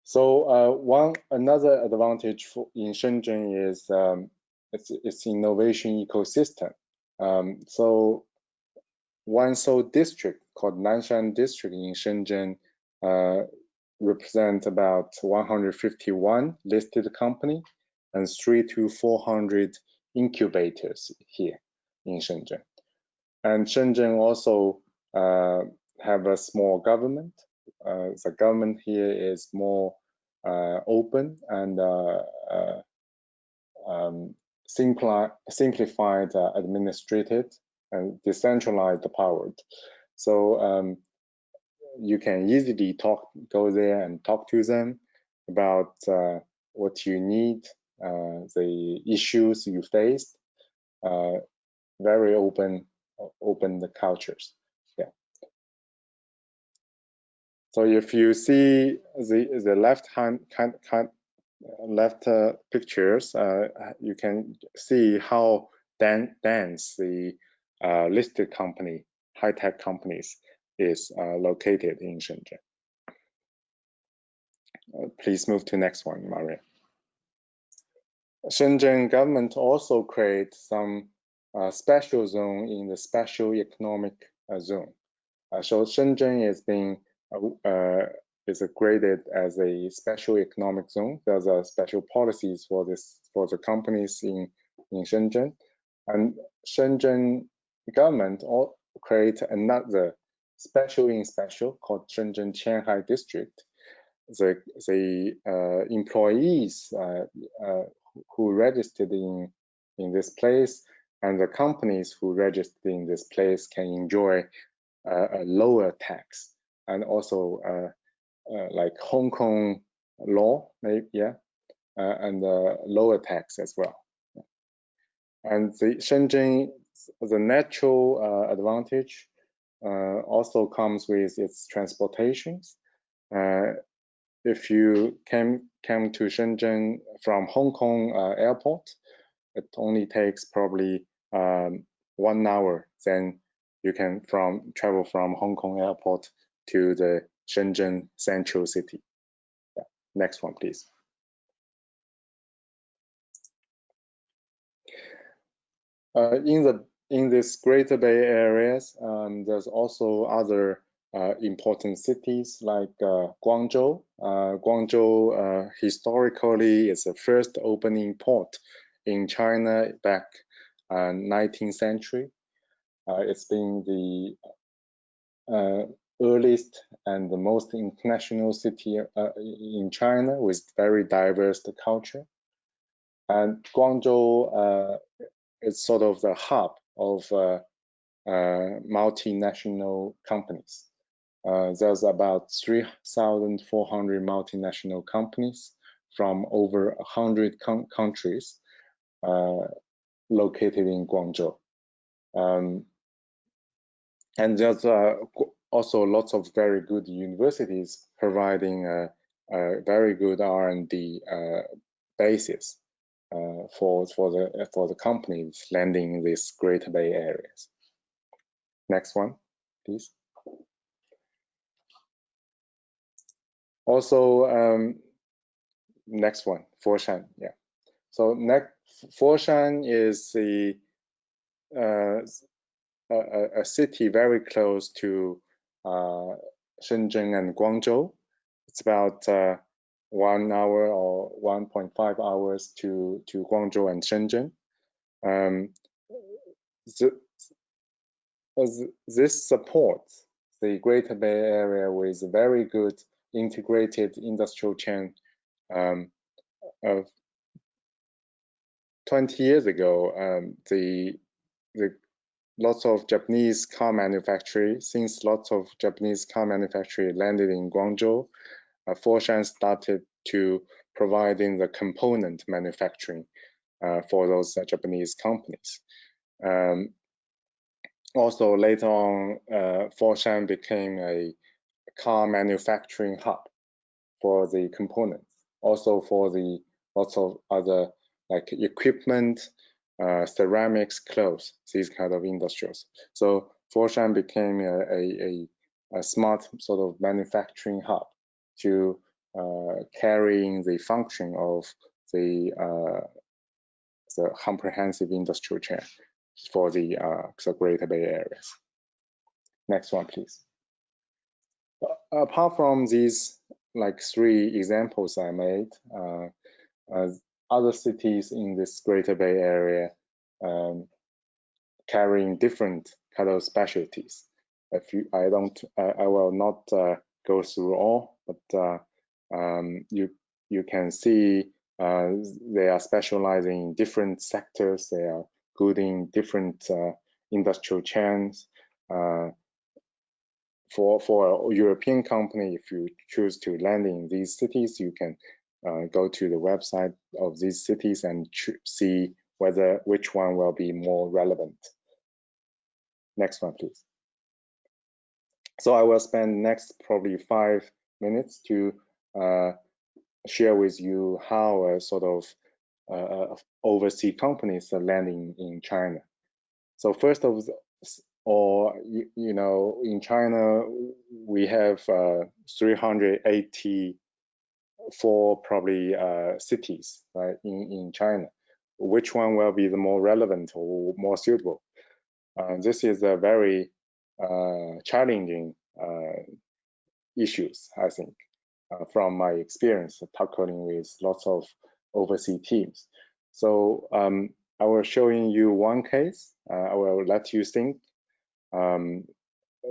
So another advantage in Shenzhen is its innovation ecosystem. So one sole district called Nanshan District in Shenzhen represent about 151 listed company and 300 to 400 incubators here in Shenzhen. And Shenzhen also have a small government. The government here is more open and simplified, administrated, and decentralized powered. So you can easily go there and talk to them about what you need, the issues you faced. Very open the cultures. Yeah. So if you see the left pictures, you can see how dense the listed company, high-tech companies, is located in Shenzhen. Please move to next one, Maria. Shenzhen government also create some special zone in the special economic zone. So Shenzhen is graded as a special economic zone. There's special policies for the companies in Shenzhen, and Shenzhen government create another special called Shenzhen Qianhai District. The employees who registered in this place and the companies who registered in this place can enjoy a lower tax, and also like Hong Kong law, maybe, yeah, and lower tax as well. And the Shenzhen, the natural advantage also comes with its transportations. If you came to Shenzhen from Hong Kong airport, it only takes probably 1 hour. Then you can travel from Hong Kong airport to the Shenzhen central city. Yeah. Next one, please. In this Greater Bay areas, there's also other important cities like Guangzhou. Guangzhou historically is the first opening port in China back 19th century. It's been the earliest and the most international city in China with very diverse culture. And Guangzhou is sort of the hub of multinational companies. There's about 3,400 multinational companies from over 100 countries located in Guangzhou. And there's also lots of very good universities providing a very good R&D basis. for the companies landing in these Greater Bay areas. Next one, please. Also, next one, Foshan. Yeah. So Foshan is a city very close to Shenzhen and Guangzhou. It's about 1 hour or 1.5 hours to Guangzhou and Shenzhen. This supports the Greater Bay Area with a very good integrated industrial chain. Of 20 years ago, the lots of Japanese car manufacturing, since lots of Japanese car manufacturing landed in Guangzhou, Foshan started to providing the component manufacturing for those Japanese companies. Also later on, Foshan became a car manufacturing hub for the components, also for the lots of other like equipment, ceramics, clothes, these kind of industries. So Foshan became a smart sort of manufacturing hub to carrying the function of the comprehensive industrial chain for the Greater Bay areas. Next one, please. Apart from these like 3 examples I made, other cities in this Greater Bay Area carrying different kind of specialties. I will not go through all, but you can see they are specializing in different sectors. They are good in different industrial chains. For a European company, if you choose to land in these cities, you can go to the website of these cities and see which one will be more relevant. Next one, please. So I will spend next probably 5 minutes to share with you how a sort of overseas companies are landing in China. So first of all, you know, in China, we have 384 probably cities, right, in China. Which one will be the more relevant or more suitable? This is a very challenging issues, I think, from my experience tackling with lots of overseas teams. So I will showing you one case. I will let you think.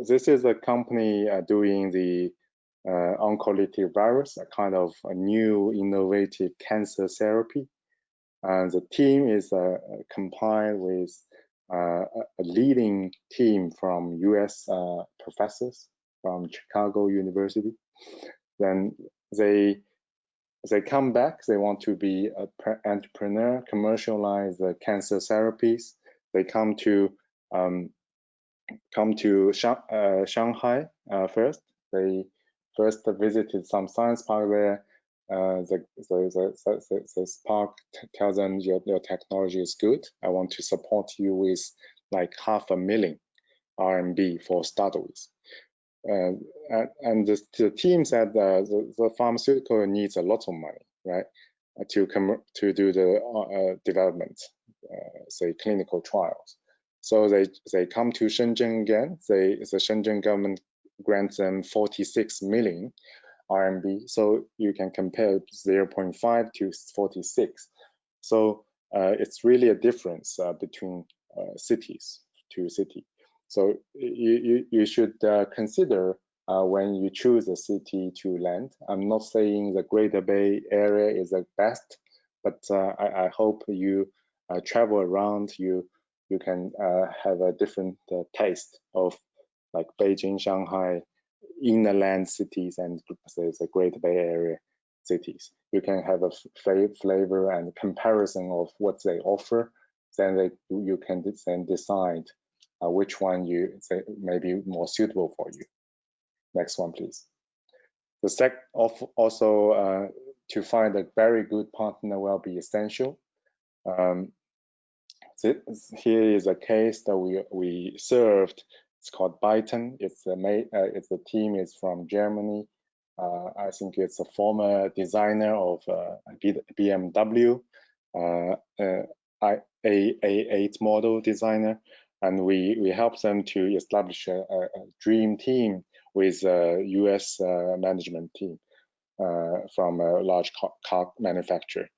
This is a company doing the oncolytic virus, a kind of a new innovative cancer therapy. And the team is compiled with a leading team from US professors from Chicago University. Then they come back, they want to be an entrepreneur, commercialize the cancer therapies. They come to Shanghai first. They first visited some science park there. The park tells them your technology is good. I want to support you with like $500,000 RMB for start with. And the team said the pharmaceutical needs a lot of money, right, to do the development, say clinical trials. So they come to Shenzhen again. The Shenzhen government grants them 46 million RMB. So you can compare 0.5 to 46. So it's really a difference between cities to city. So you should consider when you choose a city to land. I'm not saying the Greater Bay Area is the best, but I hope you travel around, you can have a different taste of like Beijing, Shanghai, inland cities, and the Greater Bay Area cities. You can have a flavor and comparison of what they offer. Then you can then decide which one you say may be more suitable for you. Next one, please. The also to find a very good partner will be essential. Here is a case that we served. It's called Byton. It's a team is from Germany. I think it's a former designer of BMW, A8 model designer, and we helped them to establish a dream team with a US management team from a large car manufacturer.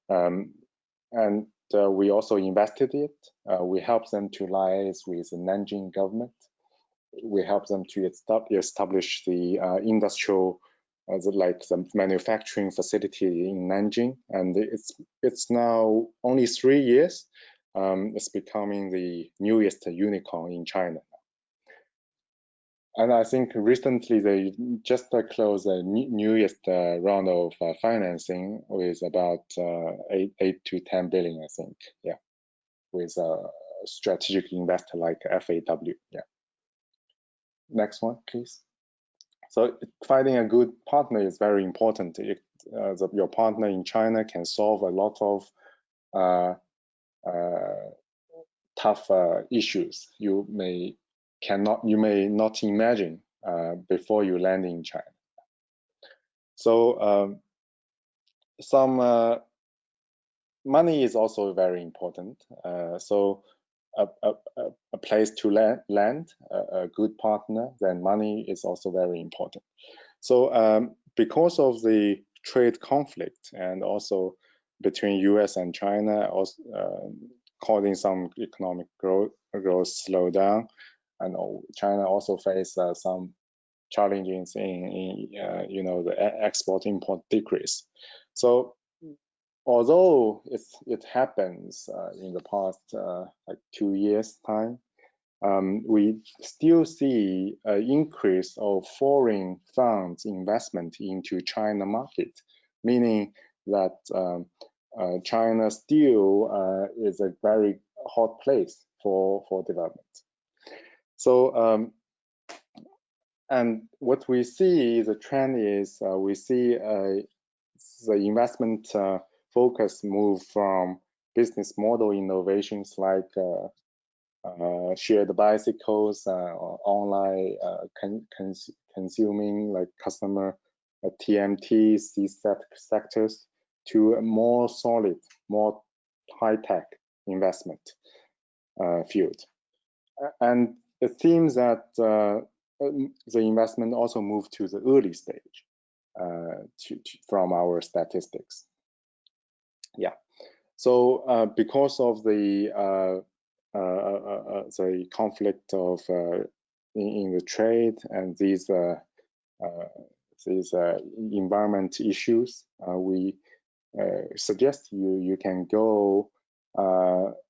And we also invested it. We helped them to liaise with the Nanjing government. We helped them to establish the industrial, the manufacturing facility in Nanjing, and it's now only 3 years. It's becoming the newest unicorn in China. And I think recently they just closed the newest round of financing with about 8 to 10 billion, I think. Yeah, with a strategic investor like FAW. Yeah. Next one, please. So finding a good partner is very important. Your partner in China can solve a lot of tough issues you may not imagine before you land in China. So some money is also very important. So a place to land, a good partner, then money is also very important. So because of the trade conflict and also between US and China, also causing some economic growth slowdown, and China also faced some challenges in the export-import decrease. So although it happens in the past like 2 years time, we still see an increase of foreign funds investment into China market, meaning that China still is a very hot place for development. So and what we see, the trend is we see the investment focus move from business model innovations like shared bicycles or online consuming like customer TMTs, these sectors, to a more solid, more high-tech investment field. And it seems that the investment also moved to the early stage from our statistics. Yeah. So because of the conflict of in the trade and these environment issues, we suggest you can go.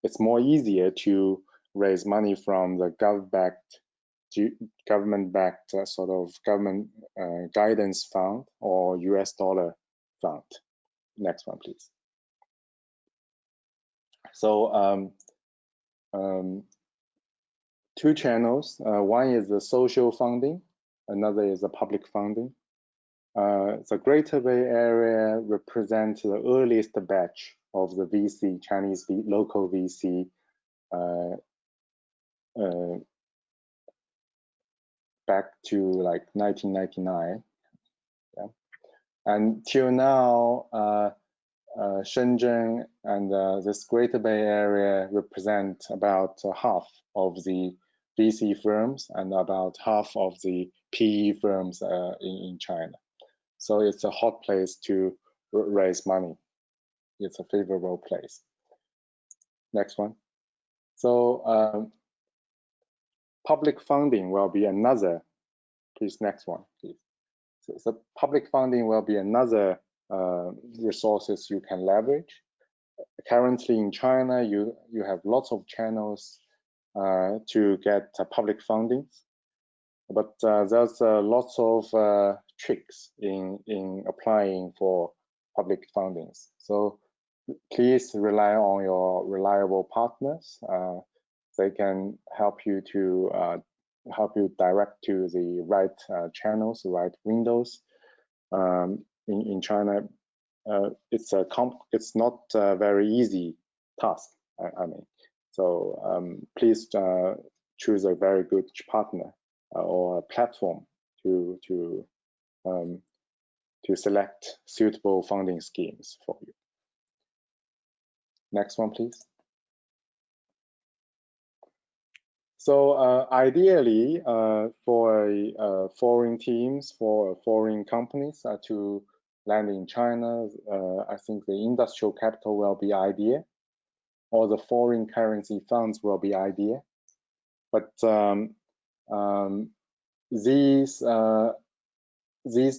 It's more easier to raise money from the government-backed sort of government guidance fund or US dollar fund. Next one, please. So two channels. One is the social funding, another is the public funding. The Greater Bay Area represents the earliest batch of the VC, Chinese local VC back to like 1999. Yeah. And till now, Shenzhen and this Greater Bay Area represent about half of the VC firms and about half of the PE firms in China. So it's a hot place to raise money. It's a favorable place. Next one. So public funding will be another, please, next one, please. So public funding will be another resources you can leverage. Currently in China, you have lots of channels to get public funding, but there's lots of tricks in applying for public fundings. So please rely on your reliable partners. They can help you to direct to the right channels, the right windows. In China, it's not very easy task. I mean, so please choose a very good partner or a platform to select suitable funding schemes for you. Next one, please. So ideally, for foreign teams, for foreign companies to land in China, I think the industrial capital will be ideal, or the foreign currency funds will be ideal. But these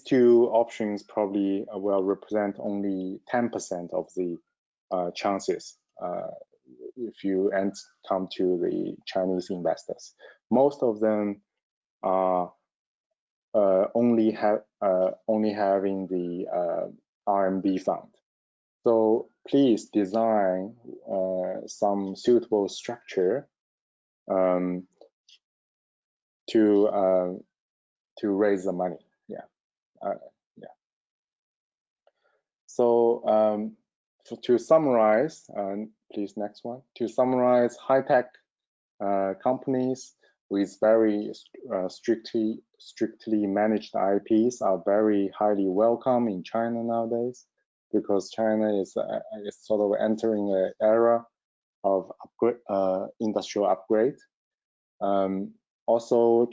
two options probably will represent only 10% of the chances if you come to the Chinese investors. Most of them are only having the RMB fund. So please design some suitable structure to raise the money. Yeah. So to summarize, please next one. To summarize, high-tech companies with very strictly managed IPs are very highly welcome in China nowadays, because China is sort of entering an era of industrial upgrade. Also,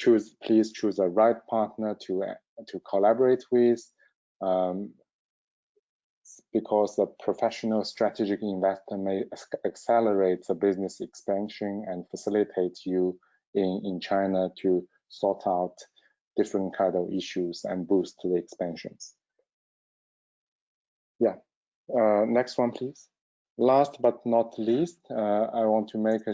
please choose a right partner to collaborate with, because the professional strategic investor may accelerate the business expansion and facilitate you in China to sort out different kind of issues and boost the expansions. Yeah, next one, please. Last but not least, I want to make a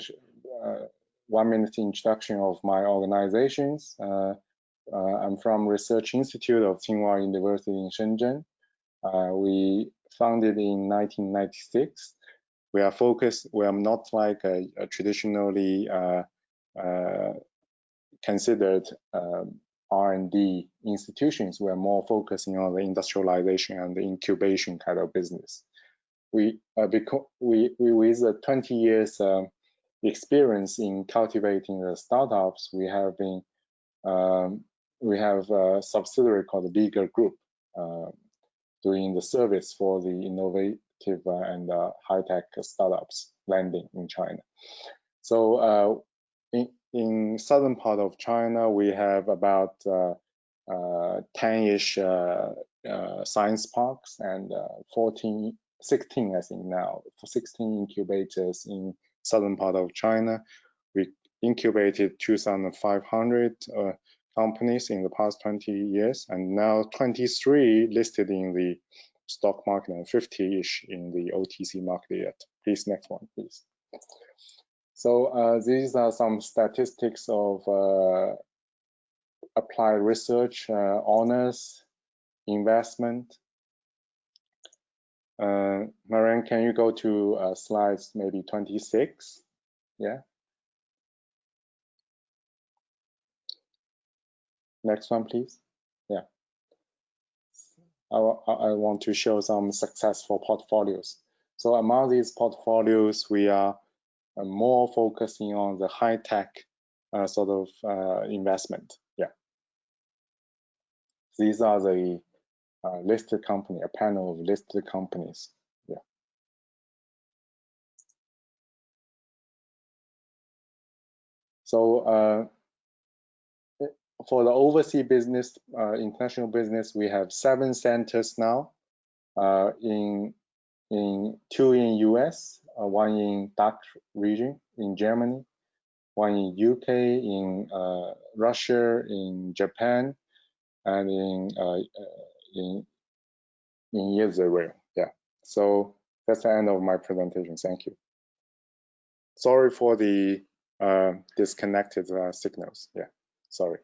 1-minute introduction of my organizations. I'm from Research Institute of Tsinghua University in Shenzhen. We founded in 1996. We are not like a traditionally considered R&D institutions. We are more focusing on the industrialization and the incubation kind of business. We with 20 years experience in cultivating the startups, we have a subsidiary called the Bigger Group, doing the service for the innovative and high-tech startups landing in China. So in southern part of China, we have about 10-ish science parks and 16, I think now, 16 incubators in southern part of China. We incubated 2,500 companies in the past 20 years, and now 23 listed in the stock market and 50-ish in the OTC market yet. Please, next one, please. So these are some statistics of applied research, honors, investment. Marianne, can you go to slides maybe 26? Yeah. Next one, please. Yeah. I want to show some successful portfolios. So among these portfolios, we are more focusing on the high-tech sort of investment. Yeah. These are the listed company, a panel of listed companies. Yeah. So for the overseas business, international business, we have 7 centers now. In 2 in US, 1 in DACH region in Germany, 1 in UK, in Russia, in Japan, and in Israel. Yeah. So that's the end of my presentation. Thank you. Sorry for the disconnected signals. Yeah. Sorry.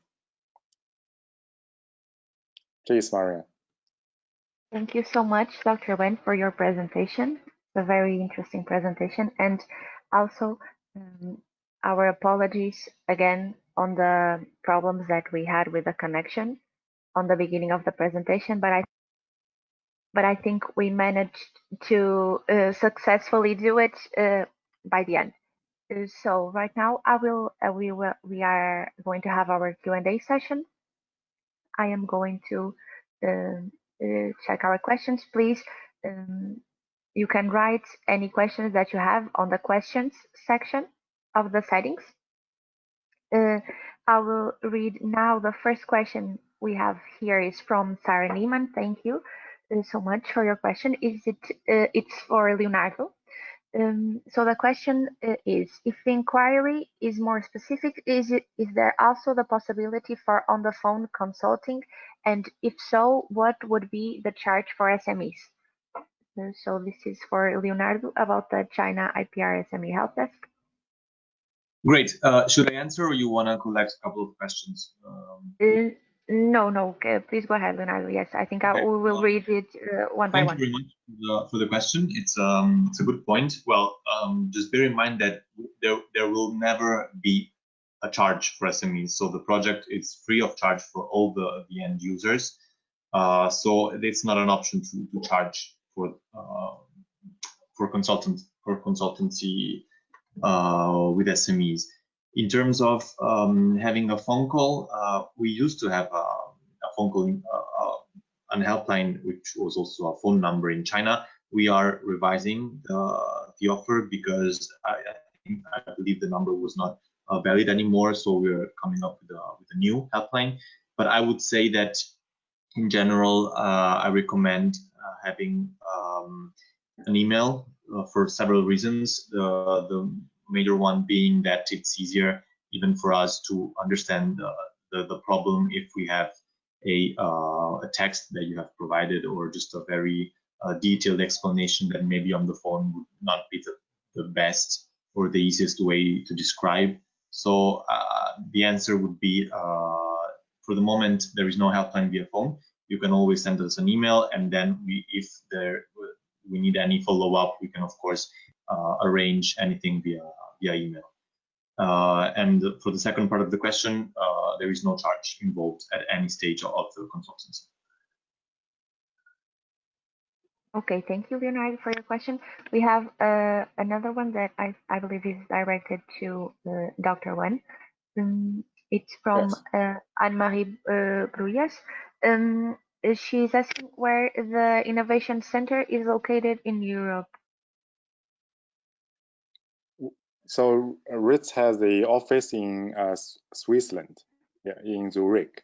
Please, Marianne. Thank you so much, Dr. Wen, for your presentation. It's a very interesting presentation. And also, our apologies again on the problems that we had with the connection on the beginning of the presentation. But but I think we managed to successfully do it by the end. So right now we are going to have our Q&A session. I am going to check our questions. Please, you can write any questions that you have on the questions section of the settings. I will read now. The first question we have here is from Sarah Neiman. Thank you so much for your question. It's for Leonardo. So the question is, if the inquiry is more specific, is there also the possibility for on-the-phone consulting? And if so, what would be the charge for SMEs? So this is for Leonardo about the China IPR SME Helpdesk. Great. Should I answer, or you want to collect a couple of questions? No. Okay, please go ahead, Leonardo. Yes, I think we will read it one by one. Thank you very much for the question. It's a good point. Well, just bear in mind that there will never be a charge for SMEs. So the project is free of charge for all the end users. So it's not an option to charge for consultancy with SMEs. In terms of having a phone call, we used to have a phone call, a helpline, which was also a phone number in China. We are revising the offer because I believe the number was not valid anymore. So we're coming up with a new helpline. But I would say that in general, I recommend having an email for several reasons. The major one being that it's easier even for us to understand the problem if we have a text that you have provided, or just a very detailed explanation that maybe on the phone would not be the best or the easiest way to describe. So the answer would be, for the moment, there is no helpline via phone. You can always send us an email, and then if we need any follow-up, we can of course arrange anything via email. And for the second part of the question, there is no charge involved at any stage of the consultancy. Okay, thank you, Leonardo, for your question. We have another one that I believe is directed to Dr. Wen. It's from Anne-Marie Bruyas. She's asking where the Innovation Center is located in Europe. So RITS has the office in Switzerland, in Zurich,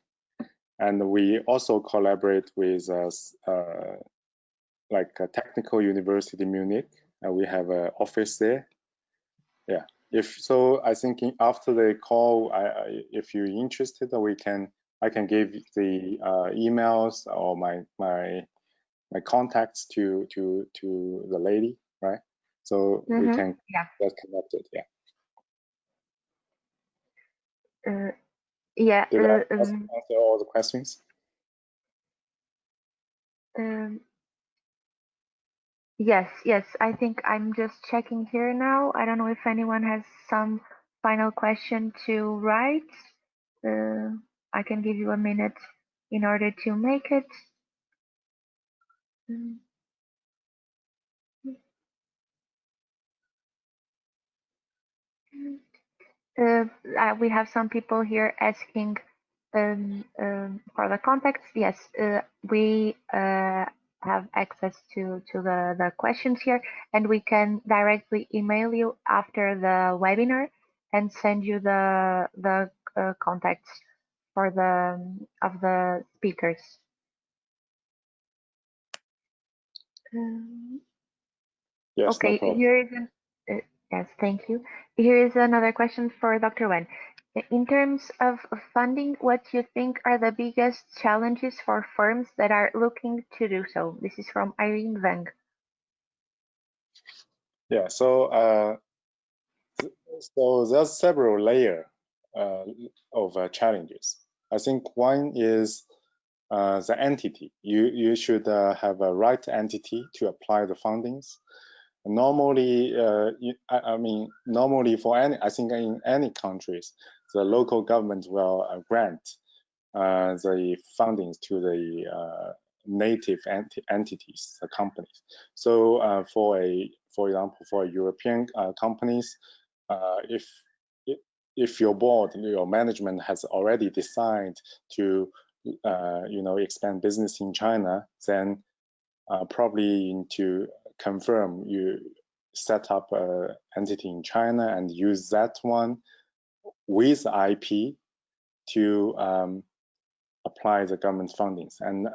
and we also collaborate with like a technical university Munich, and we have an office there. Yeah, if so, I think after the call, if you're interested, I can give the emails or my contacts to the lady, right? So we can get connected. Yeah. Did I answer all the questions? Yes. I think I'm just checking here now. I don't know if anyone has some final question to write. I can give you a minute in order to make it. We have some people here asking for the contacts. Yes, we have access to the questions here, and we can directly email you after the webinar and send you the contacts for the speakers. Yes, okay, no here is yes, thank you. Here is another question for Dr. Wen. In terms of funding, what do you think are the biggest challenges for firms that are looking to do so? This is from Irene Deng. Yeah, so there's several layers of challenges. I think one is the entity. You should have a right entity to apply the fundings. Normally, normally for I think in any countries, the local government will grant the fundings to the native entities, companies. So for example, for European companies, if your board, your management has already decided to expand business in China, then probably you need to confirm you set up an entity in China and use that one with IP to apply the government fundings. And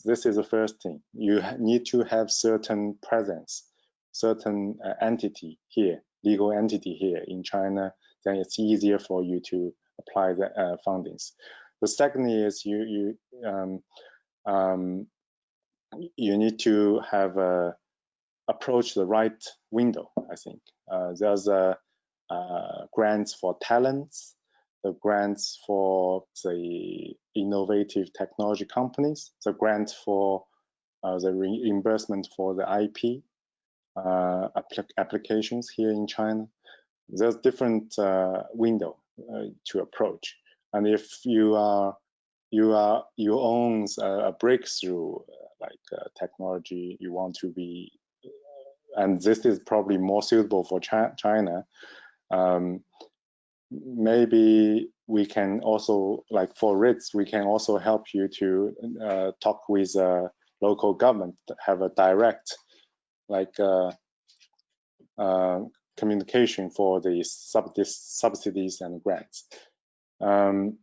this is the first thing. You need to have certain presence, certain entity here, legal entity here in China. Then it's easier for you to apply the fundings. The second is you need to have approach the right window. I think there's grants for talents, the grants for the innovative technology companies, the grant for the reimbursement for the IP applications here in China. There's different window to approach, and if you own a breakthrough like technology, you want to be, and this is probably more suitable for China. Maybe we can also, like for RITS, we can also help you to talk with local government, have a direct like communication for the subsidies and grants. And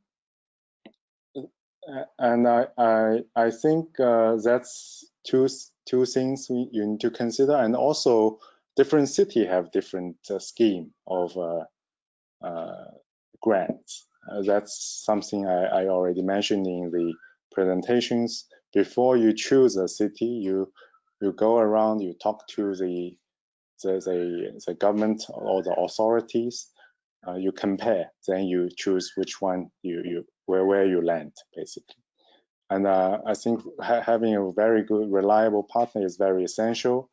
I think that's two things you need to consider, and also different cities have different scheme of grants. That's something I already mentioned in the presentations. Before you choose a city, you go around, you talk to the government or the authorities, you compare, then you choose which one where you land, basically. And I think having a very good, reliable partner is very essential.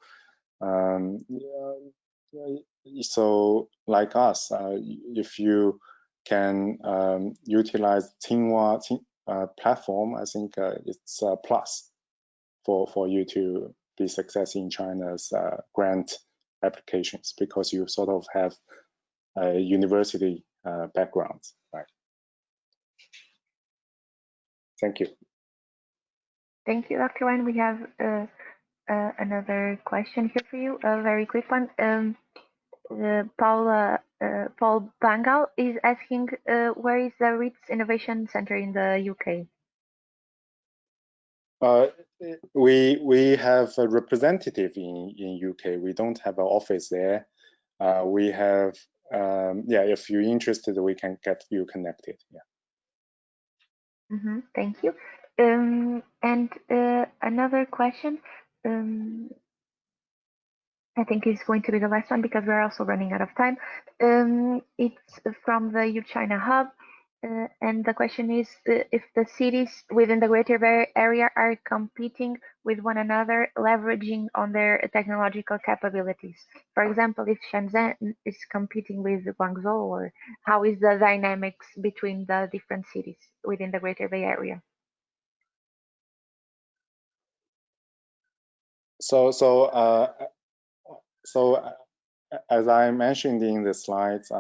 So like us, if you can utilize Tsinghua platform, I think it's a plus for you to be successful in China's grant applications, because you sort of have a university background, right? Thank you. Thank you, Dr. Wen. We have another question here for you, a very quick one. Paul Bangal is asking, where is the RITS Innovation Center in the UK? We have a representative in UK. We don't have an office there. We have, yeah, if you're interested, we can get you connected. Yeah. Thank you. And another question, I think is going to be the last one because we're also running out of time. It's from the U-China Hub. And the question is if the cities within the Greater Bay Area are competing with one another, leveraging on their technological capabilities. For example, if Shenzhen is competing with Guangzhou, or how is the dynamics between the different cities within the Greater Bay Area? So as I mentioned in the slides,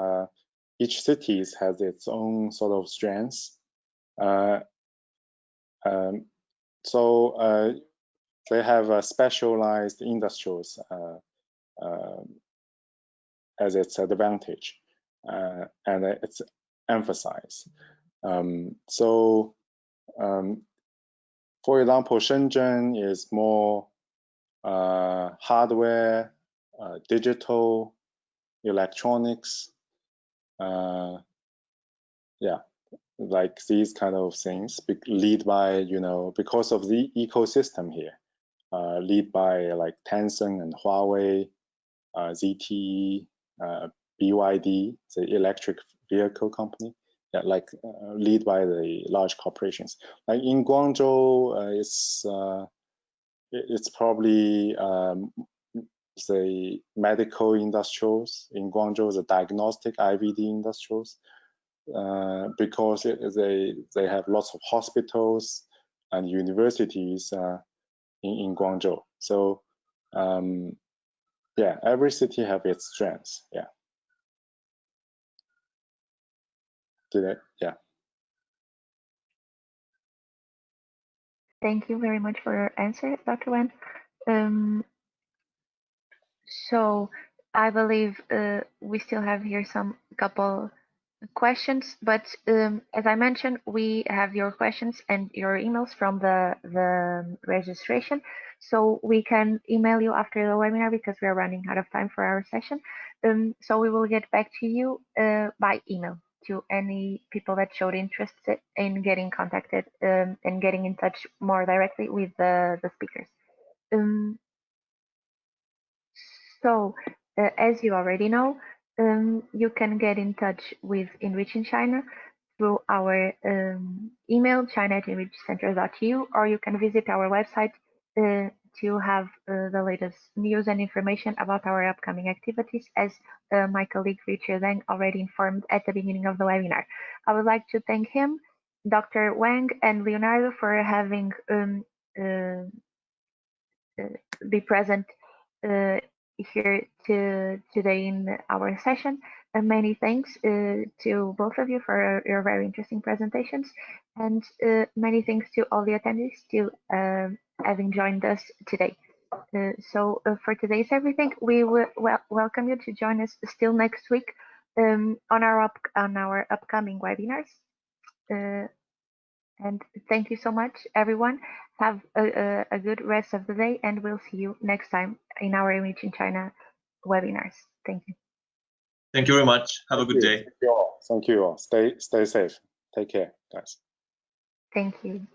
each city has its own sort of strengths. So they have specialized industries as its advantage, and it's emphasized. So, for example, Shenzhen is more hardware, digital, electronics, yeah, like these kind of things, lead by, because of the ecosystem here, lead by like Tencent and Huawei, ZTE, BYD, the electric vehicle company, yeah, like lead by the large corporations. Like in Guangzhou, it's probably the medical industrials. In Guangzhou, the diagnostic IVD industrials, because they have lots of hospitals and universities in Guangzhou. So yeah, every city have its strengths. Yeah. Yeah. Thank you very much for your answer, Dr. Wen. So I believe we still have here some couple questions, but as I mentioned, we have your questions and your emails from the registration, so we can email you after the webinar because we are running out of time for our session. So we will get back to you by email to any people that showed interest in getting contacted and getting in touch more directly with the speakers. So, as you already know, you can get in touch with Enrich in China through our email, china@enrichcenter.eu, or you can visit our website to have the latest news and information about our upcoming activities, as my colleague Richard Deng already informed at the beginning of the webinar. I would like to thank him, Dr. Wang, and Leonardo for having be present here today in our session. And many thanks to both of you for your very interesting presentations, and many thanks to all the attendees to having joined us today. So for today's everything, we will welcome you to join us still next week on our upcoming webinars. And thank you so much, everyone. Have a good rest of the day, and we'll see you next time in our Enrich in China webinars. Thank you. Thank you very much. Have a good day. Thank you all. Thank you all. Stay safe. Take care, guys. Thank you.